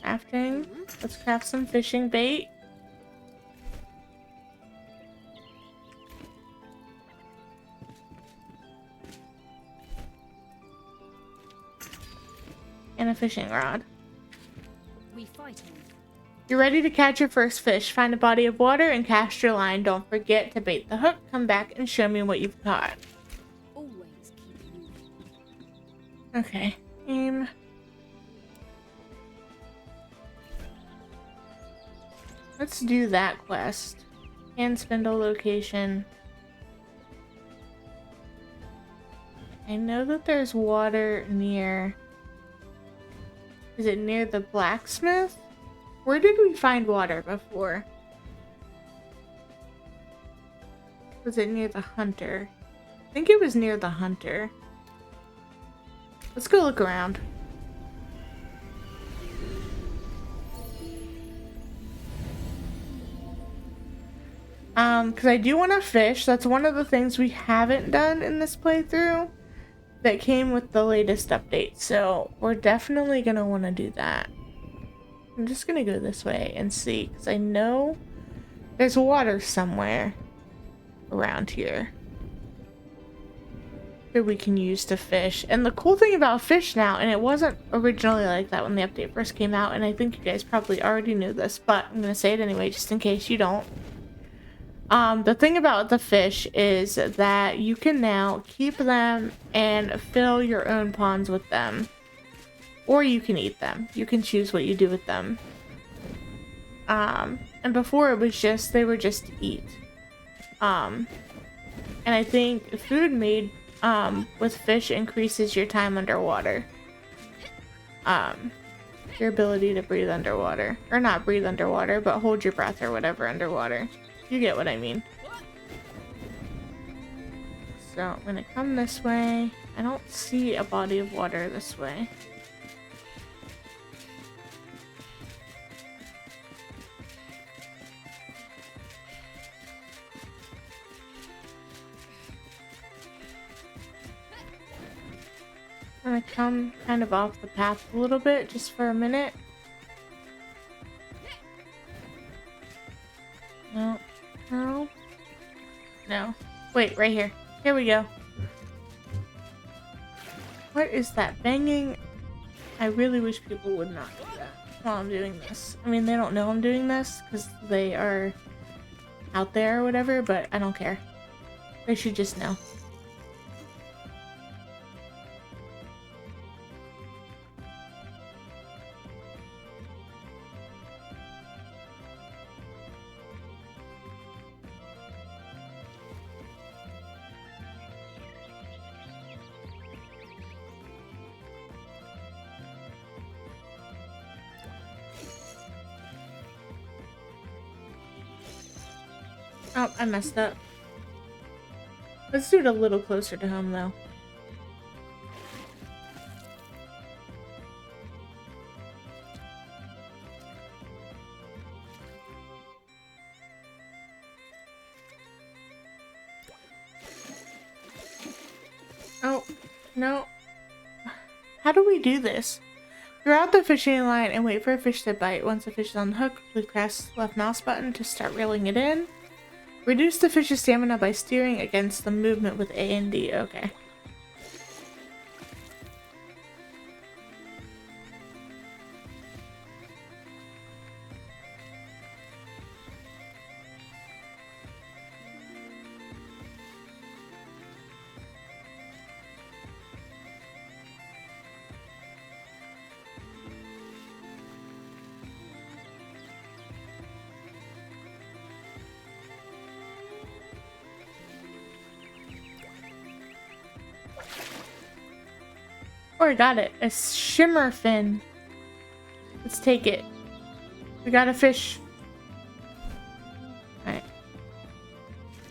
Crafting. Let's craft some fishing bait. And a fishing rod. We fight him. You're ready to catch your first fish. Find a body of water and cast your line. Don't forget to bait the hook. Come back and show me what you've caught. Always keep moving. Okay. Aim. Let's do that quest. Hand spindle location. I know that there's water near... Is it near the blacksmith? Where did we find water before? Was it near the hunter? I think it was near the hunter. Let's go look around. Because I do want to fish. That's one of the things we haven't done in this playthrough that came with the latest update, so we're definitely gonna want to do that. I'm just gonna go this way and see, because I know there's water somewhere around here that we can use to fish. And the cool thing about fish now, and it wasn't originally like that when the update first came out, and I think you guys probably already knew this, but I'm gonna say it anyway just in case you don't. The thing about the fish is that you can now keep them and fill your own ponds with them. Or you can eat them. You can choose what you do with them. And before it was just, they were just to eat. And I think food made with fish increases your time underwater. Your ability to breathe underwater. Or not breathe underwater, but hold your breath or whatever underwater. You get what I mean. So I'm gonna come this way. I don't see a body of water this way. I'm gonna come kind of off the path a little bit just for a minute. No. No. No. Wait, right here. Here we go. What is that banging? I really wish people would not do that while I'm doing this. I mean, they don't know I'm doing this because they are out there or whatever, but I don't care. They should just know. Oh, I messed up. Let's do it a little closer to home, though. Oh, no. How do we do this? Throw out the fishing line and wait for a fish to bite. Once the fish is on the hook, please press left mouse button to start reeling it in. Reduce the fish's stamina by steering against the movement with A and D. Okay. Oh, I got it. A shimmer fin. Let's take it. We got a fish. Alright.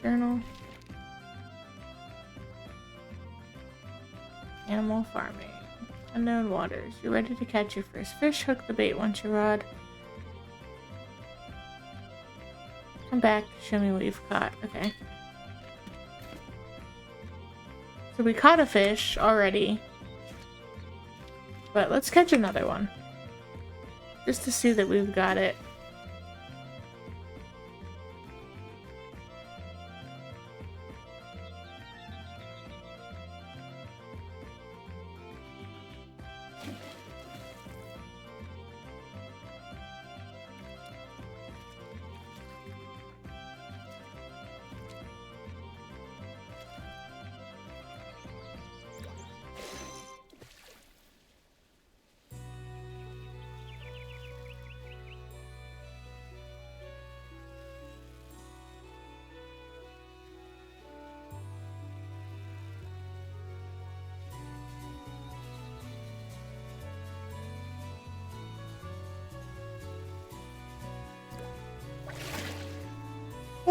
Journal. Animal farming. Unknown waters. You're ready to catch your first fish. Hook the bait once your rod. Come back. Show me what you've caught. Okay. So we caught a fish already. But let's catch another one. Just to see that we've got it.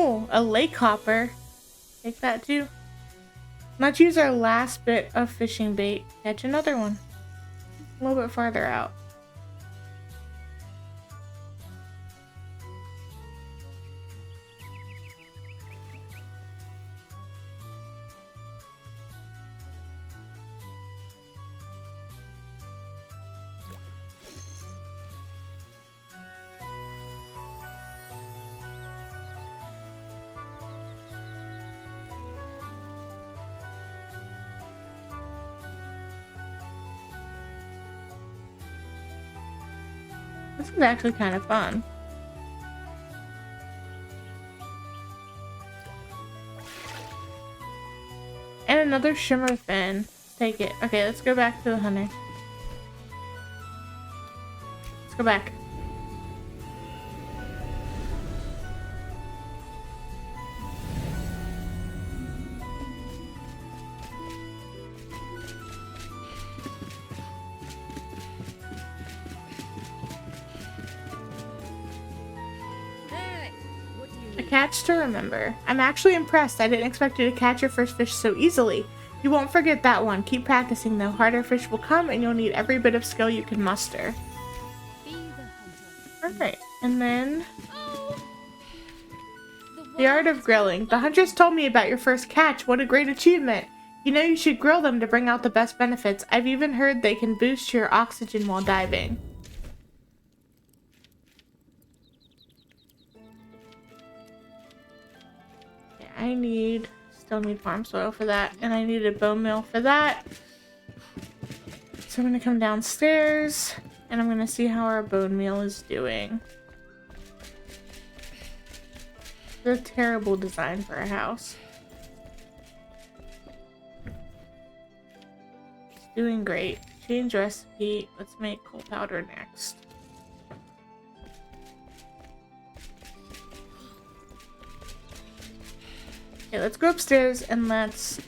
Oh, a lake hopper. Take that too. Let's use our last bit of fishing bait. Catch another one. A little bit farther out. This is actually kind of fun. And another shimmer fin. Take it. Okay, let's go back to the hunter. Let's go back. Hey, what do you A need? catch to remember. I'm actually impressed. I didn't expect you to catch your first fish so easily. You won't forget that one. Keep practicing though. Harder fish will come and you'll need every bit of skill you can muster. Be the hunter. Alright, and then Oh! the art of grilling. The hunters told me about your first catch. What a great achievement. You know you should grill them to bring out the best benefits. I've even heard they can boost your oxygen while diving. Okay, still need farm soil for that, and I need a bone meal for that. So I'm gonna come downstairs, and I'm gonna see how our bone meal is doing. It's a terrible design for a house. It's doing great. Change recipe. Let's make coal powder next. Okay, let's go upstairs and let's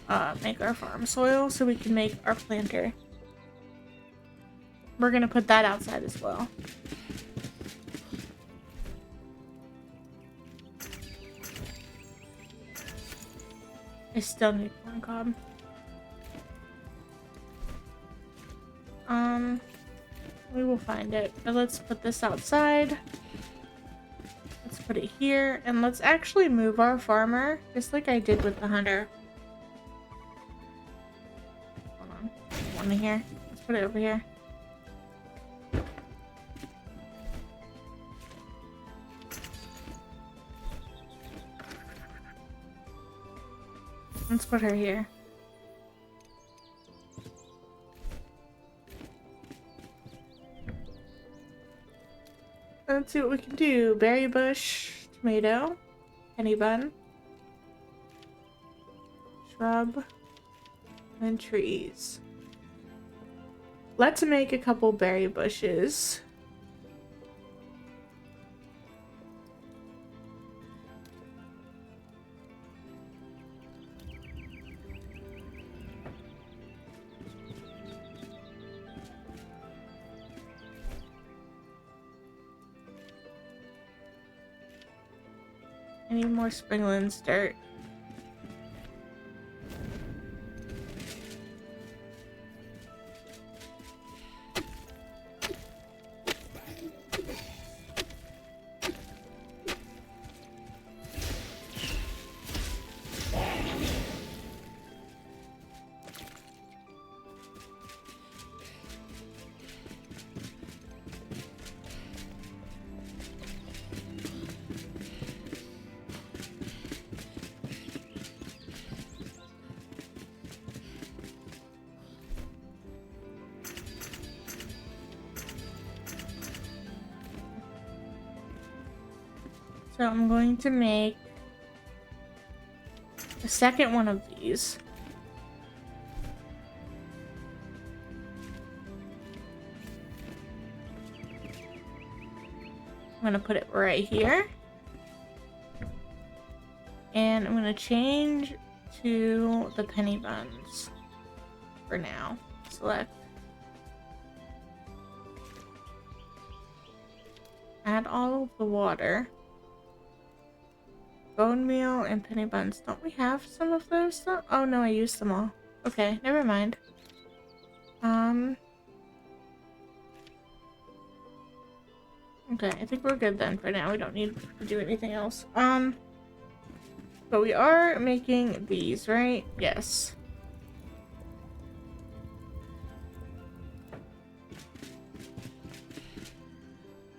make our farm soil so we can make our planter. We're gonna put that outside as well. I still need corn cob. We will find it. But let's put this outside. Let's put it here, and let's actually move our farmer, just like I did with the hunter. Hold on. One in here. Let's put it over here. Let's put her here. Let's see what we can do. Berry bush, tomato, honey bun, shrub, and trees. Let's make a couple berry bushes. I need more Springlands dirt. So I'm going to make the second one of these. I'm going to put it right here. And I'm going to change to the penny buns for now. Select. Add all of the water. Bone meal and penny buns. Don't we have some of those stuff? Oh no, I used them all. Okay, never mind. Okay, I think we're good then for now. We don't need to do anything else. But we are making these, right? Yes.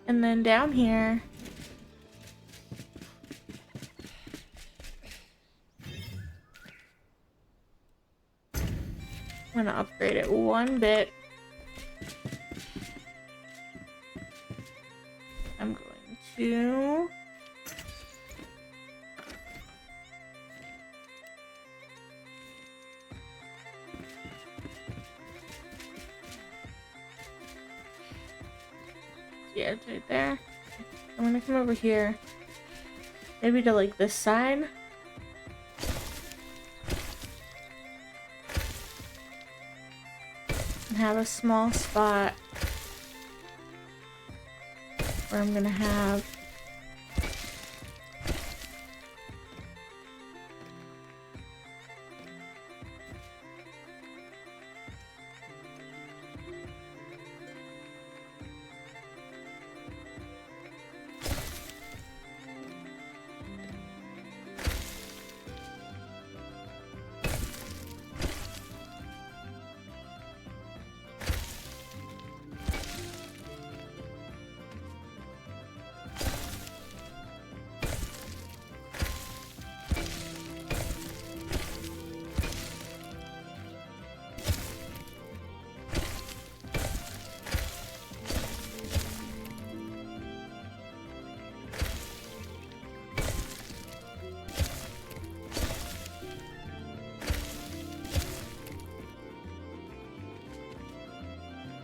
And then down here, I'm gonna upgrade it one bit. I'm going to yeah, it's right there. I'm gonna come over here, maybe to like this side. And have a small spot where I'm gonna have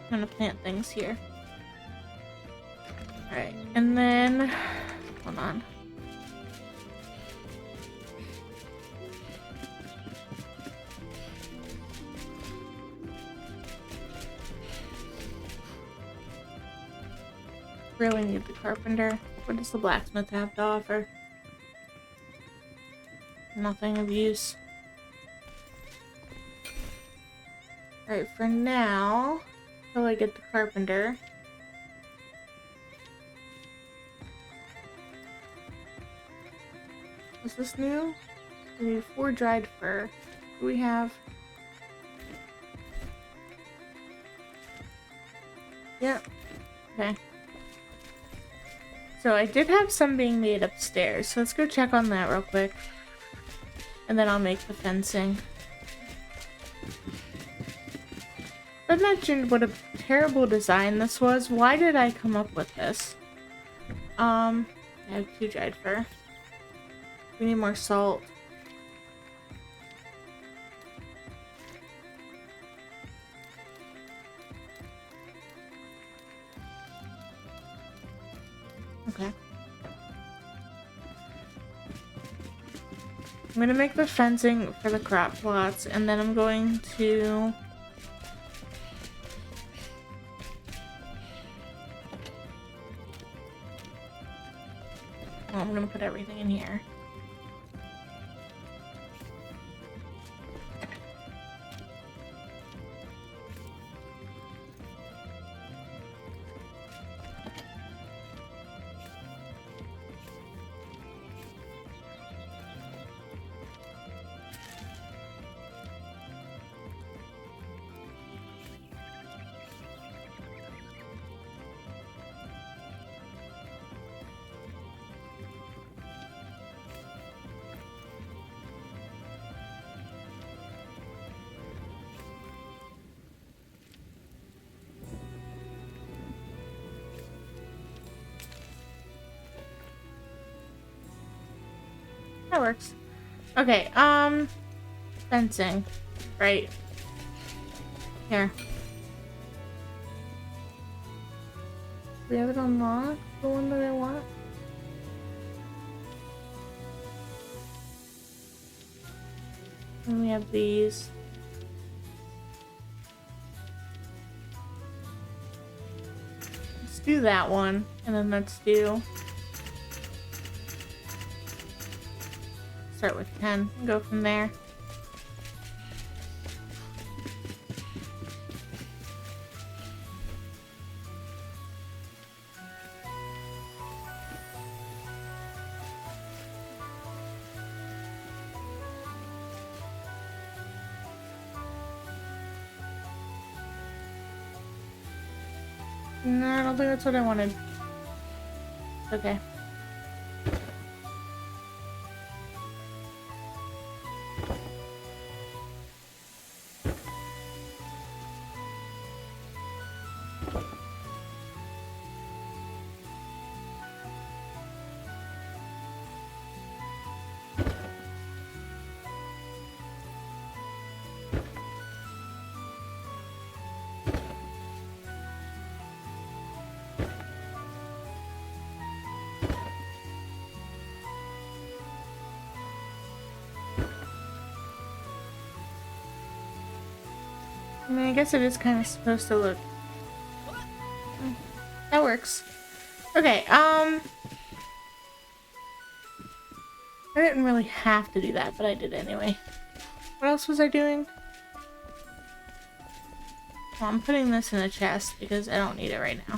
I'm gonna plant things here. Alright, and then hold on. Really need the carpenter. What does the blacksmith have to offer? Nothing of use. Alright, for now, until I get the carpenter. Is this new? We need 4 dried fur. Do we have? Yep. Okay. So I did have some being made upstairs, so let's go check on that real quick. And then I'll make the fencing. I mentioned what a terrible design this was. Why did I come up with this? I have 2 dried fur. We need more salt. Okay. I'm gonna make the fencing for the crop plots, and then I'm going to I'm gonna put everything in here. That works. Okay, fencing. Right. Here. Do we have it unlocked? The one that I want? And we have these. Let's do that one. And then let's do... Start with 10 and go from there. No, I don't think that's what I wanted. Okay. I mean, I guess it is kind of supposed to look... That works. Okay, I didn't really have to do that, but I did anyway. What else was I doing? Well, I'm putting this in a chest because I don't need it right now.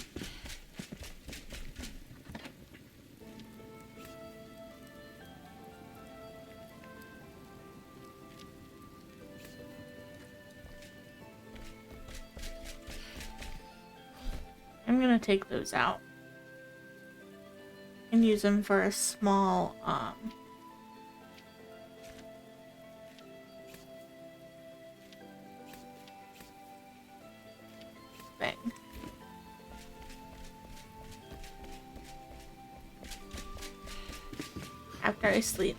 I'm gonna take those out and use them for a small thing. After I sleep.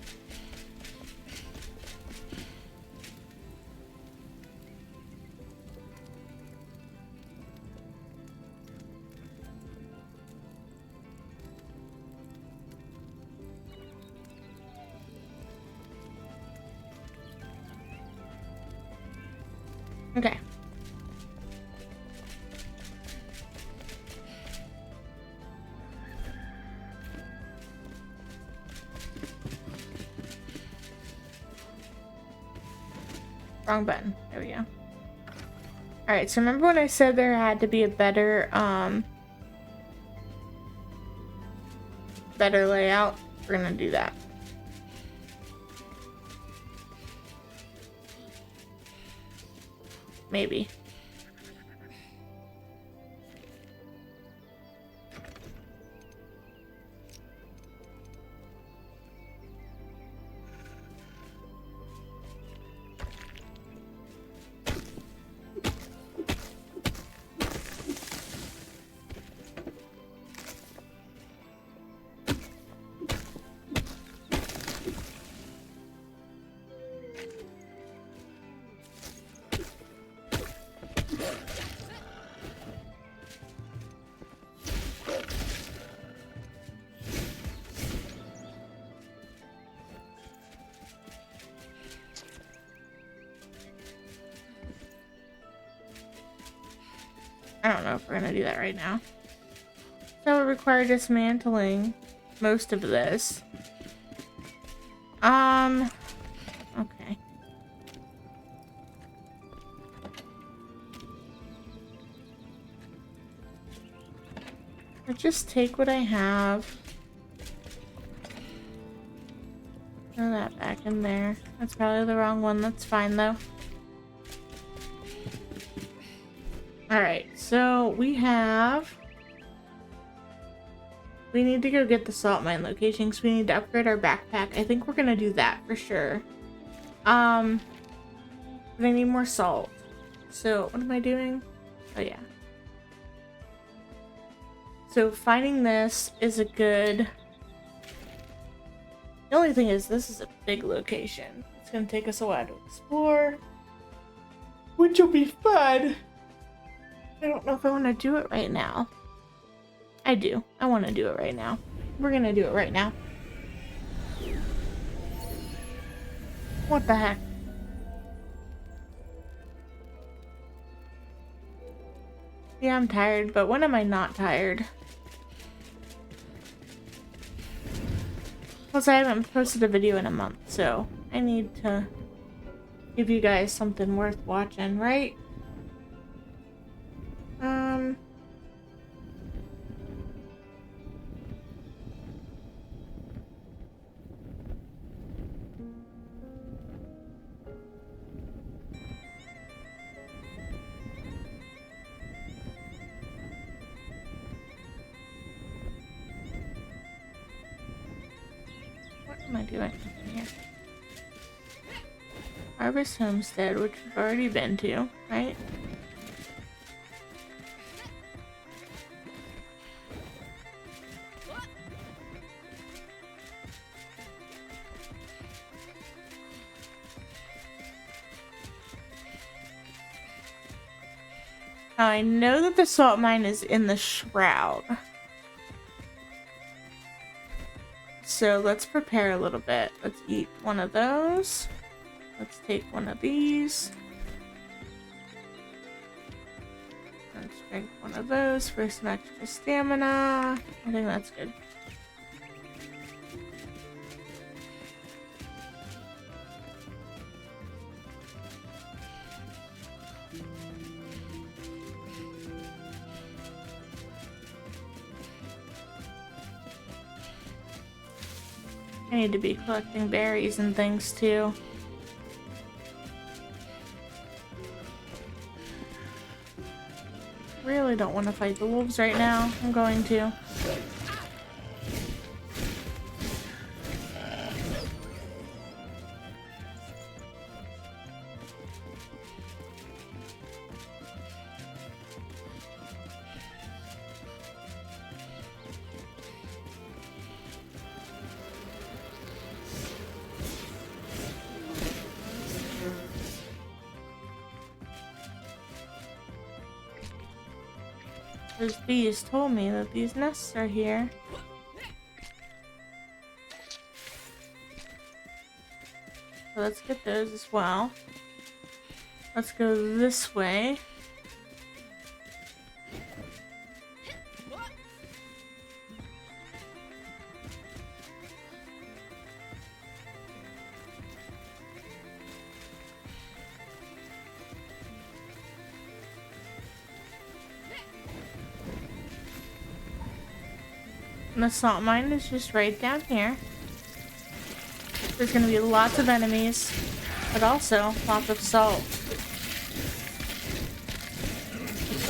Okay. Wrong button. There we go. Alright, so remember when I said there had to be a better, better layout? We're gonna do that. Maybe. I don't know if we're gonna do that right now. So it requires dismantling most of this. Okay. Let's just take what I have. Throw that back in there. That's probably the wrong one. That's fine though. Alright, so we need to go get the salt mine location because we need to upgrade our backpack. I think we're gonna do that for sure. But I need more salt. So what am I doing? Oh yeah. So finding this is a good The only thing is, this is a big location. It's gonna take us a while to explore, which will be fun. I don't know if I want to do it right now. I do. I want to do it right now. We're gonna do it right now. What the heck? Yeah, I'm tired, but when am I not tired? Plus, I haven't posted a video in a month, so I need to give you guys something worth watching, right? What am I doing here? Harvest Homestead, which we've already been to, right? I know that the salt mine is in the Shroud. So let's prepare a little bit. Let's eat one of those. Let's take one of these. Let's drink one of those for some extra stamina. I think that's good. I need to be collecting berries and things too. Really don't want to fight the wolves right now. I'm going to. Those bees told me that these nests are here. So let's get those as well. Let's go this way. And the salt mine is just right down here. There's gonna be lots of enemies, but also lots of salt.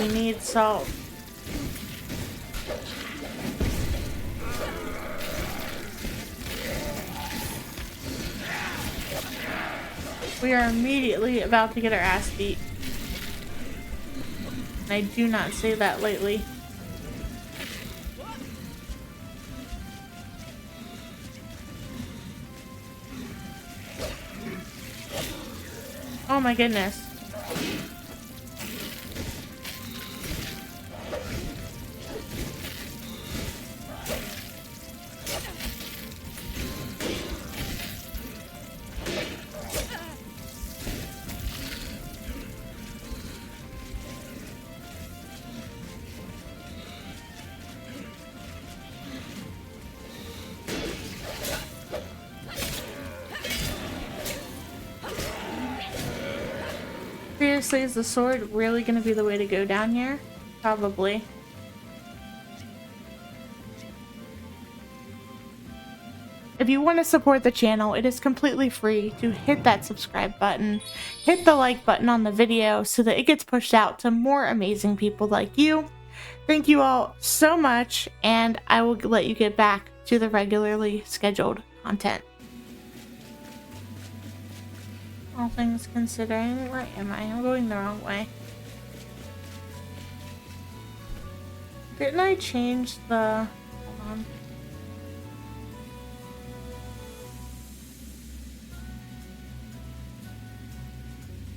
We need salt. We are immediately about to get our ass beat. And I do not say that lightly. Oh my goodness. Seriously, is the sword really gonna be the way to go down here? Probably. If you want to support the channel, it is completely free to hit that subscribe button, hit the like button on the video so that it gets pushed out to more amazing people like you. Thank you all so much, and I will let you get back to the regularly scheduled content. All things considering, where am I? I'm going the wrong way. Didn't I change the... Hold on.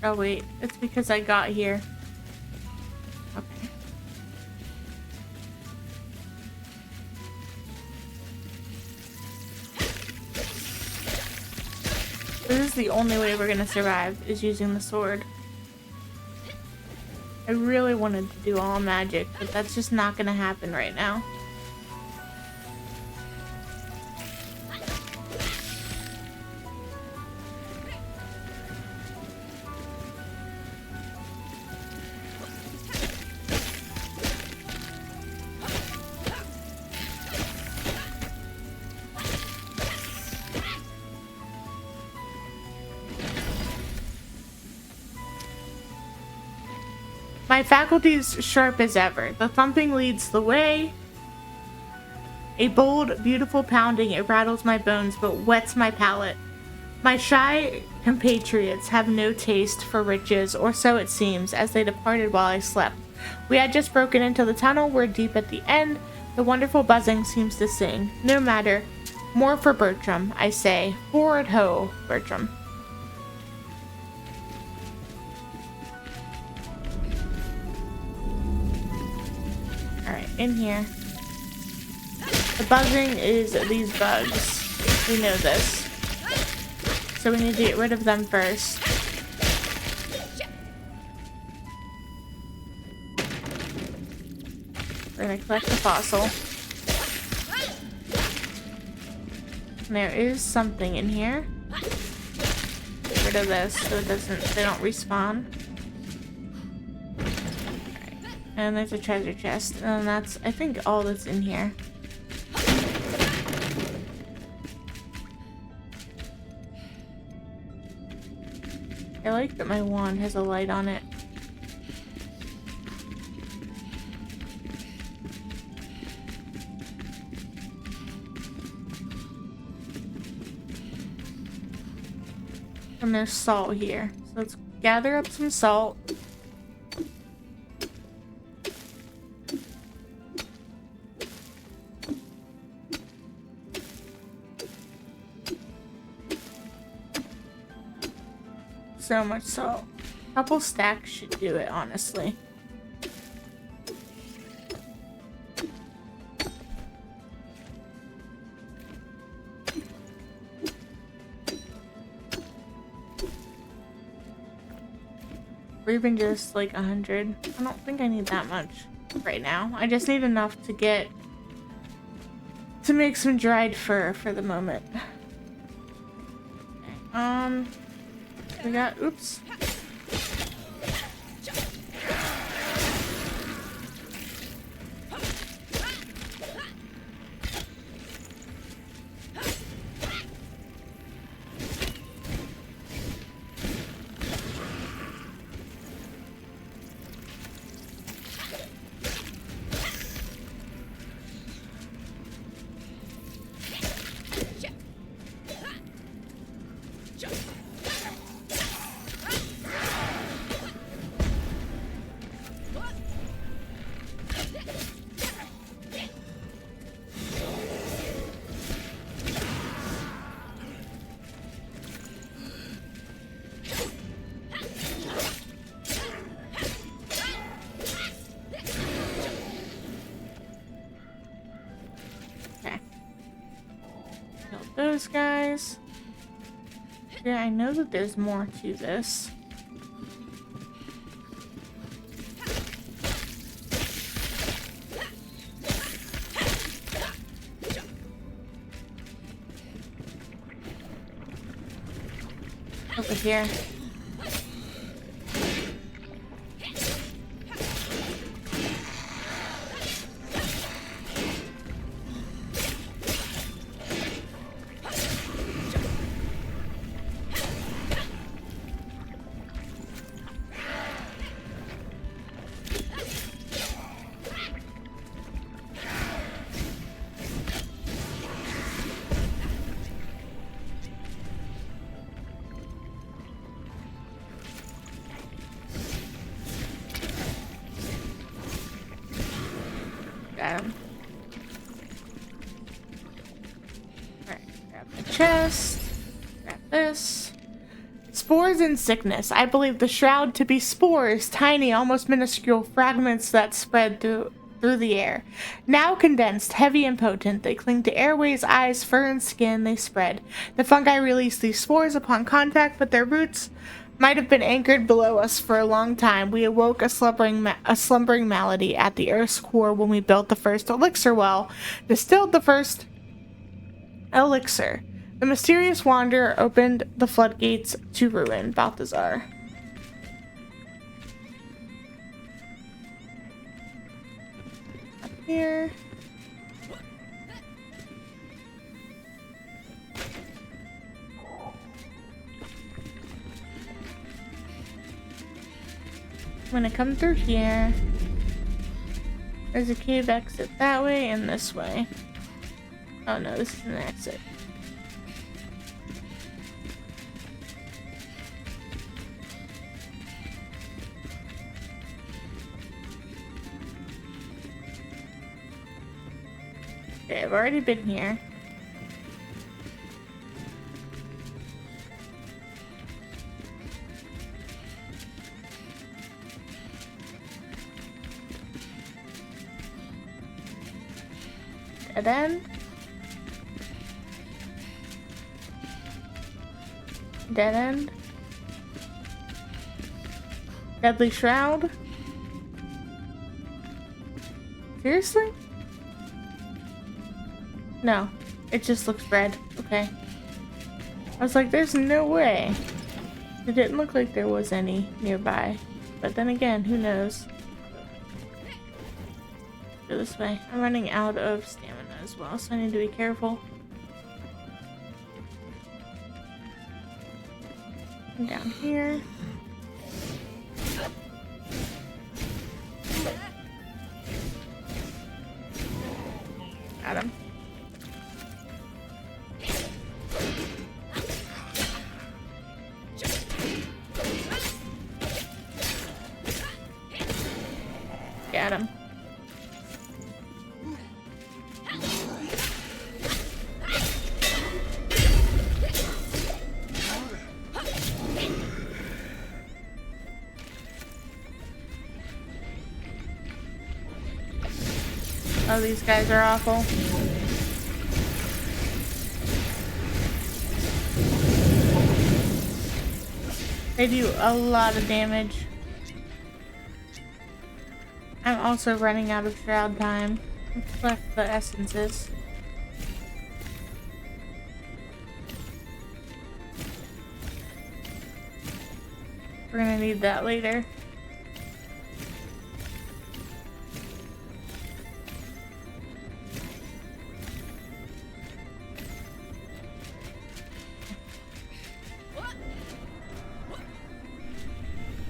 Oh wait, it's because I got here. Okay. This is the only way we're gonna survive, is using the sword. I really wanted to do all magic, but that's just not gonna happen right now. My faculties sharp as ever. The thumping leads the way. A bold, beautiful pounding. It rattles my bones, but wets my palate. My shy compatriots have no taste for riches, or so it seems, as they departed while I slept. We had just broken into the tunnel. We're deep at the end. The wonderful buzzing seems to sing. No matter. More for Bertram, I say. Forward ho, Bertram. Alright, in here. The buzzing is these bugs. We know this. So we need to get rid of them first. We're gonna collect the fossil. And there is something in here. Get rid of this so they don't respawn. And there's a treasure chest, and that's, I think, all that's in here. I like that my wand has a light on it. And there's salt here. So let's gather up some salt. So much salt. A couple stacks should do it, honestly. Or even just like 100. I don't think I need that much right now. I just need enough to make some dried fur for the moment. Okay, we got, oops. Those guys. Yeah, I know that there's more to this. Over here. Spores and sickness. I believe the shroud to be spores, tiny, almost minuscule fragments that spread through the air. Now condensed, heavy and potent, they cling to airways, eyes, fur, and skin. They spread. The fungi release these spores upon contact, but their roots might have been anchored below us for a long time. We awoke a slumbering malady at the Earth's core when we built the first elixir well, distilled the first elixir. The mysterious wanderer opened the floodgates to ruin. Balthazar. Up here. I'm gonna come through here. There's a cave exit that way and this way. Oh no, this is an exit. Okay, I've already been here. Dead end. Dead end. Deadly shroud. Seriously? No, it just looks red. Okay. I was like, there's no way. It didn't look like there was any nearby. But then again, who knows? Go this way. I'm running out of stamina as well, so I need to be careful. I'm down here. Got him. Got him. Oh, these guys are awful. They do a lot of damage. I'm also running out of shroud time. Let's collect the essences. We're gonna need that later.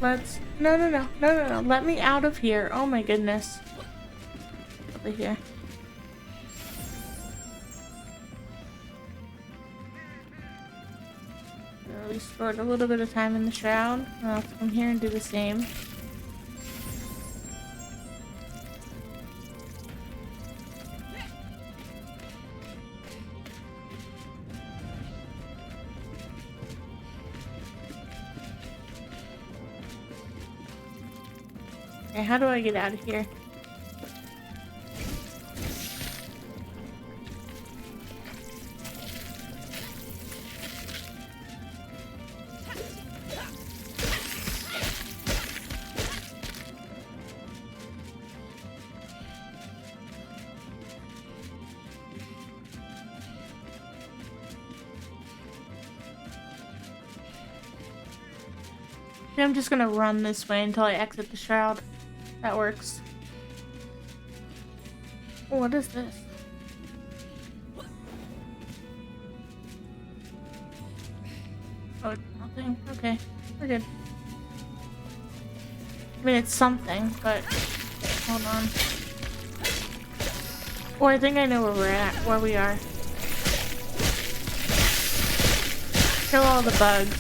Let's... No. Let me out of here. Oh my goodness. Over here. We stored a little bit of time in the shroud. I'll come here and do the same. Okay, how do I get out of here? I'm just gonna run this way until I exit the shroud. That works. Oh, what is this? Oh, it's nothing. Okay, we're good. I mean, it's something, but hold on. Oh, I think I know where we're at, where we are. Kill all the bugs.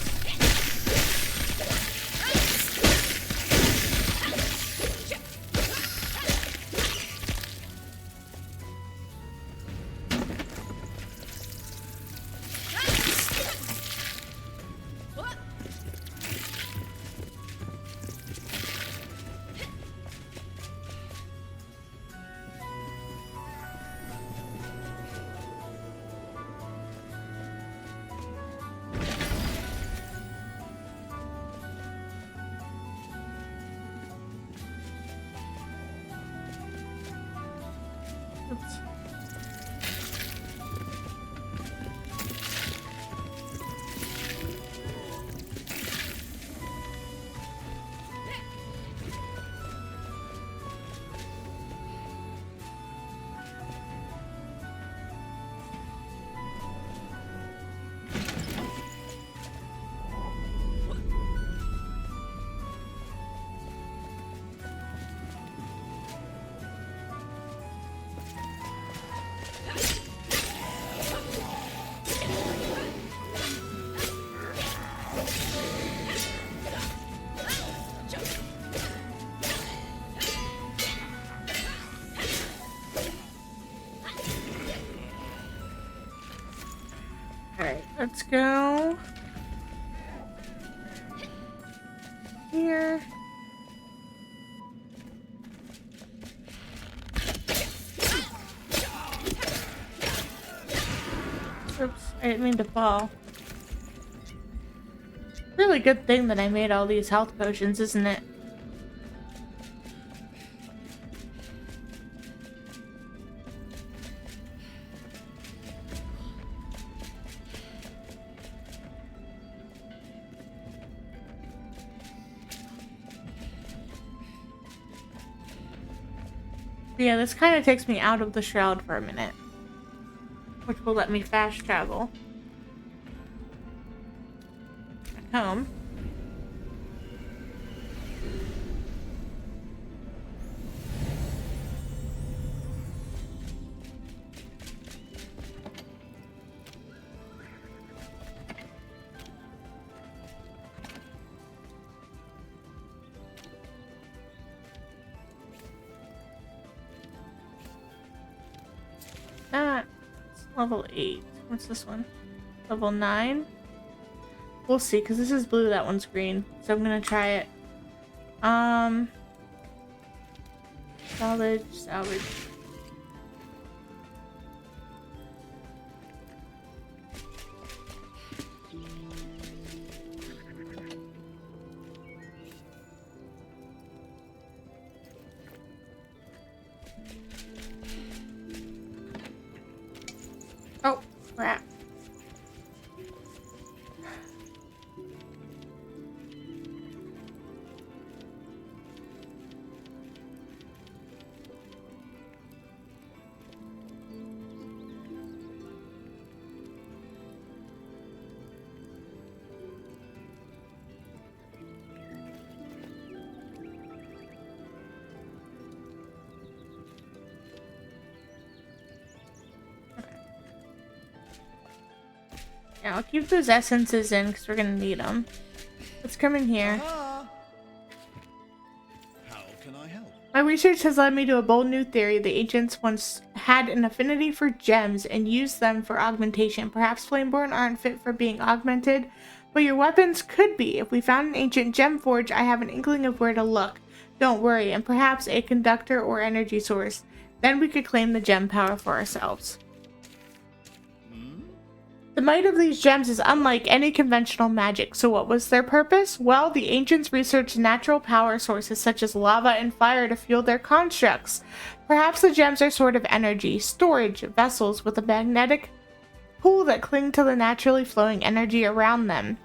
Oops. Alright, let's go here. Oops, I didn't mean to fall. Really good thing that I made all these health potions, isn't it? Yeah, this kind of takes me out of the shroud for a minute, which will let me fast travel back home. It's level 8. What's this one? Level 9? We'll see, because this is blue, that one's green. So I'm gonna try it. Salvage. Oh, crap. Yeah, I'll keep those essences in because we're gonna need them. Let's come in here. Aha! How can I help? My research has led me to a bold new theory. The ancients once had an affinity for gems and used them for augmentation. Perhaps Flameborn aren't fit for being augmented, but your weapons could be. If we found an ancient gem forge, I have an inkling of where to look. Don't worry, and perhaps a conductor or energy source. Then we could claim the gem power for ourselves. The might of these gems is unlike any conventional magic, so what was their purpose? Well, the ancients researched natural power sources such as lava and fire to fuel their constructs. Perhaps the gems are sort of energy, storage vessels with a magnetic pull that cling to the naturally flowing energy around them.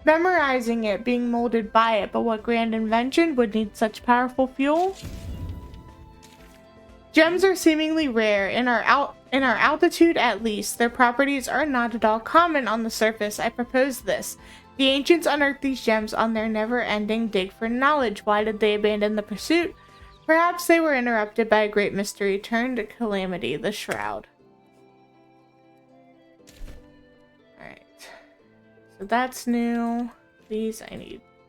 Memorizing it, being molded by it, but what grand invention would need such powerful fuel? Gems are seemingly rare, in our altitude at least. Their properties are not at all common on the surface. I propose this. The ancients unearthed these gems on their never-ending dig for knowledge. Why did they abandon the pursuit? Perhaps they were interrupted by a great mystery turned calamity, the Shroud. Alright. So that's new. These I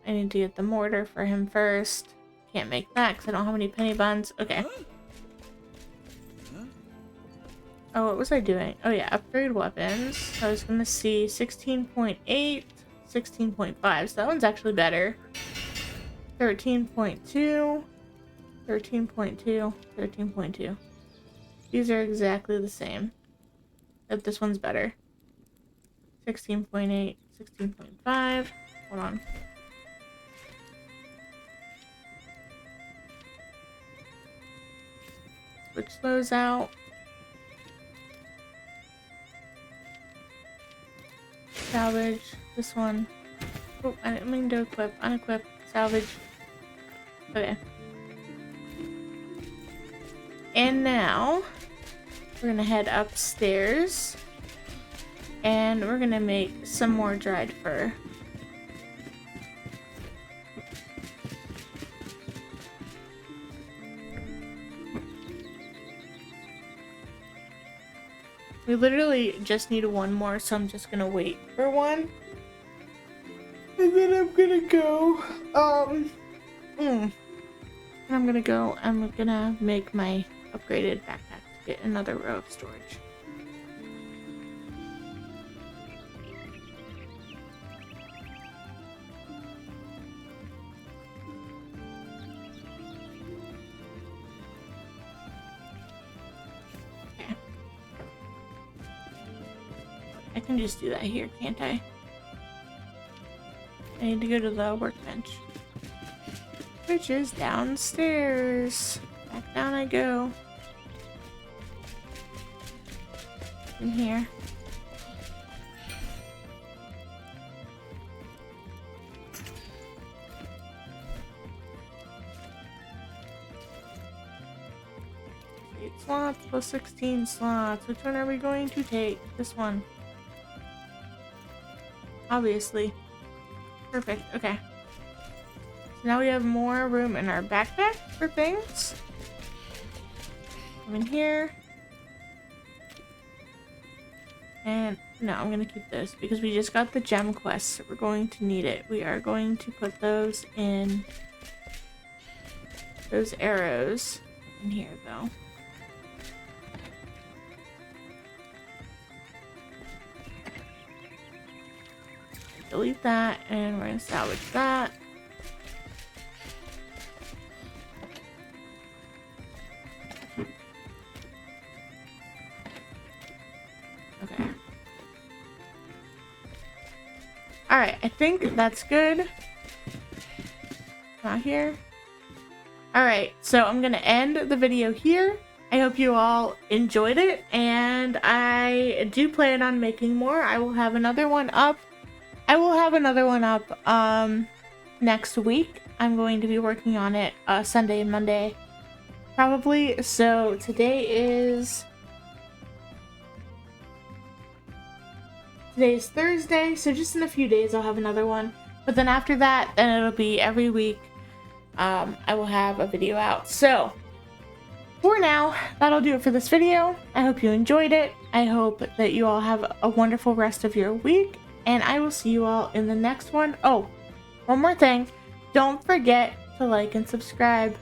need to get the mortar for him first. Can't make that because I don't have any penny buns. Okay. Oh, what was I doing? Oh yeah, upgrade weapons. I was gonna see 16.8, 16.5. So that one's actually better. 13.2, 13.2, 13.2. These are exactly the same. But this one's better. 16.8, 16.5. Hold on. switch those out. Salvage this one. Oh, I didn't mean to equip. Unequip. Salvage. Okay. And now we're gonna head upstairs and we're gonna make some more dried fur. We literally just need one more, so I'm just gonna wait for one. And then I'm gonna go, I'm gonna make my upgraded backpack to get another row of storage. I can just do that here, can't I? I need to go to the workbench, which is downstairs. Back down I go. In here. Slots plus 16 slots. Which one are we going to take? This one. Obviously. Perfect. Okay. So now we have more room in our backpack for things. Come in here. And no, I'm going to keep those because we just got the gem quest, so we're going to need it. We are going to put those in those arrows in here though. Delete that, and we're gonna salvage that. Okay. Alright, I think that's good. Not here. Alright, so I'm gonna end the video here. I hope you all enjoyed it, and I do plan on making more. I will have another one up next week. I'm going to be working on it Sunday and Monday probably. So today's Thursday, so just in a few days I'll have another one. But then after that, then it'll be every week. I will have a video out. So for now, that'll do it for this video. I hope you enjoyed it. I hope that you all have a wonderful rest of your week. And I will see you all in the next one. Oh, one more thing. Don't forget to like and subscribe.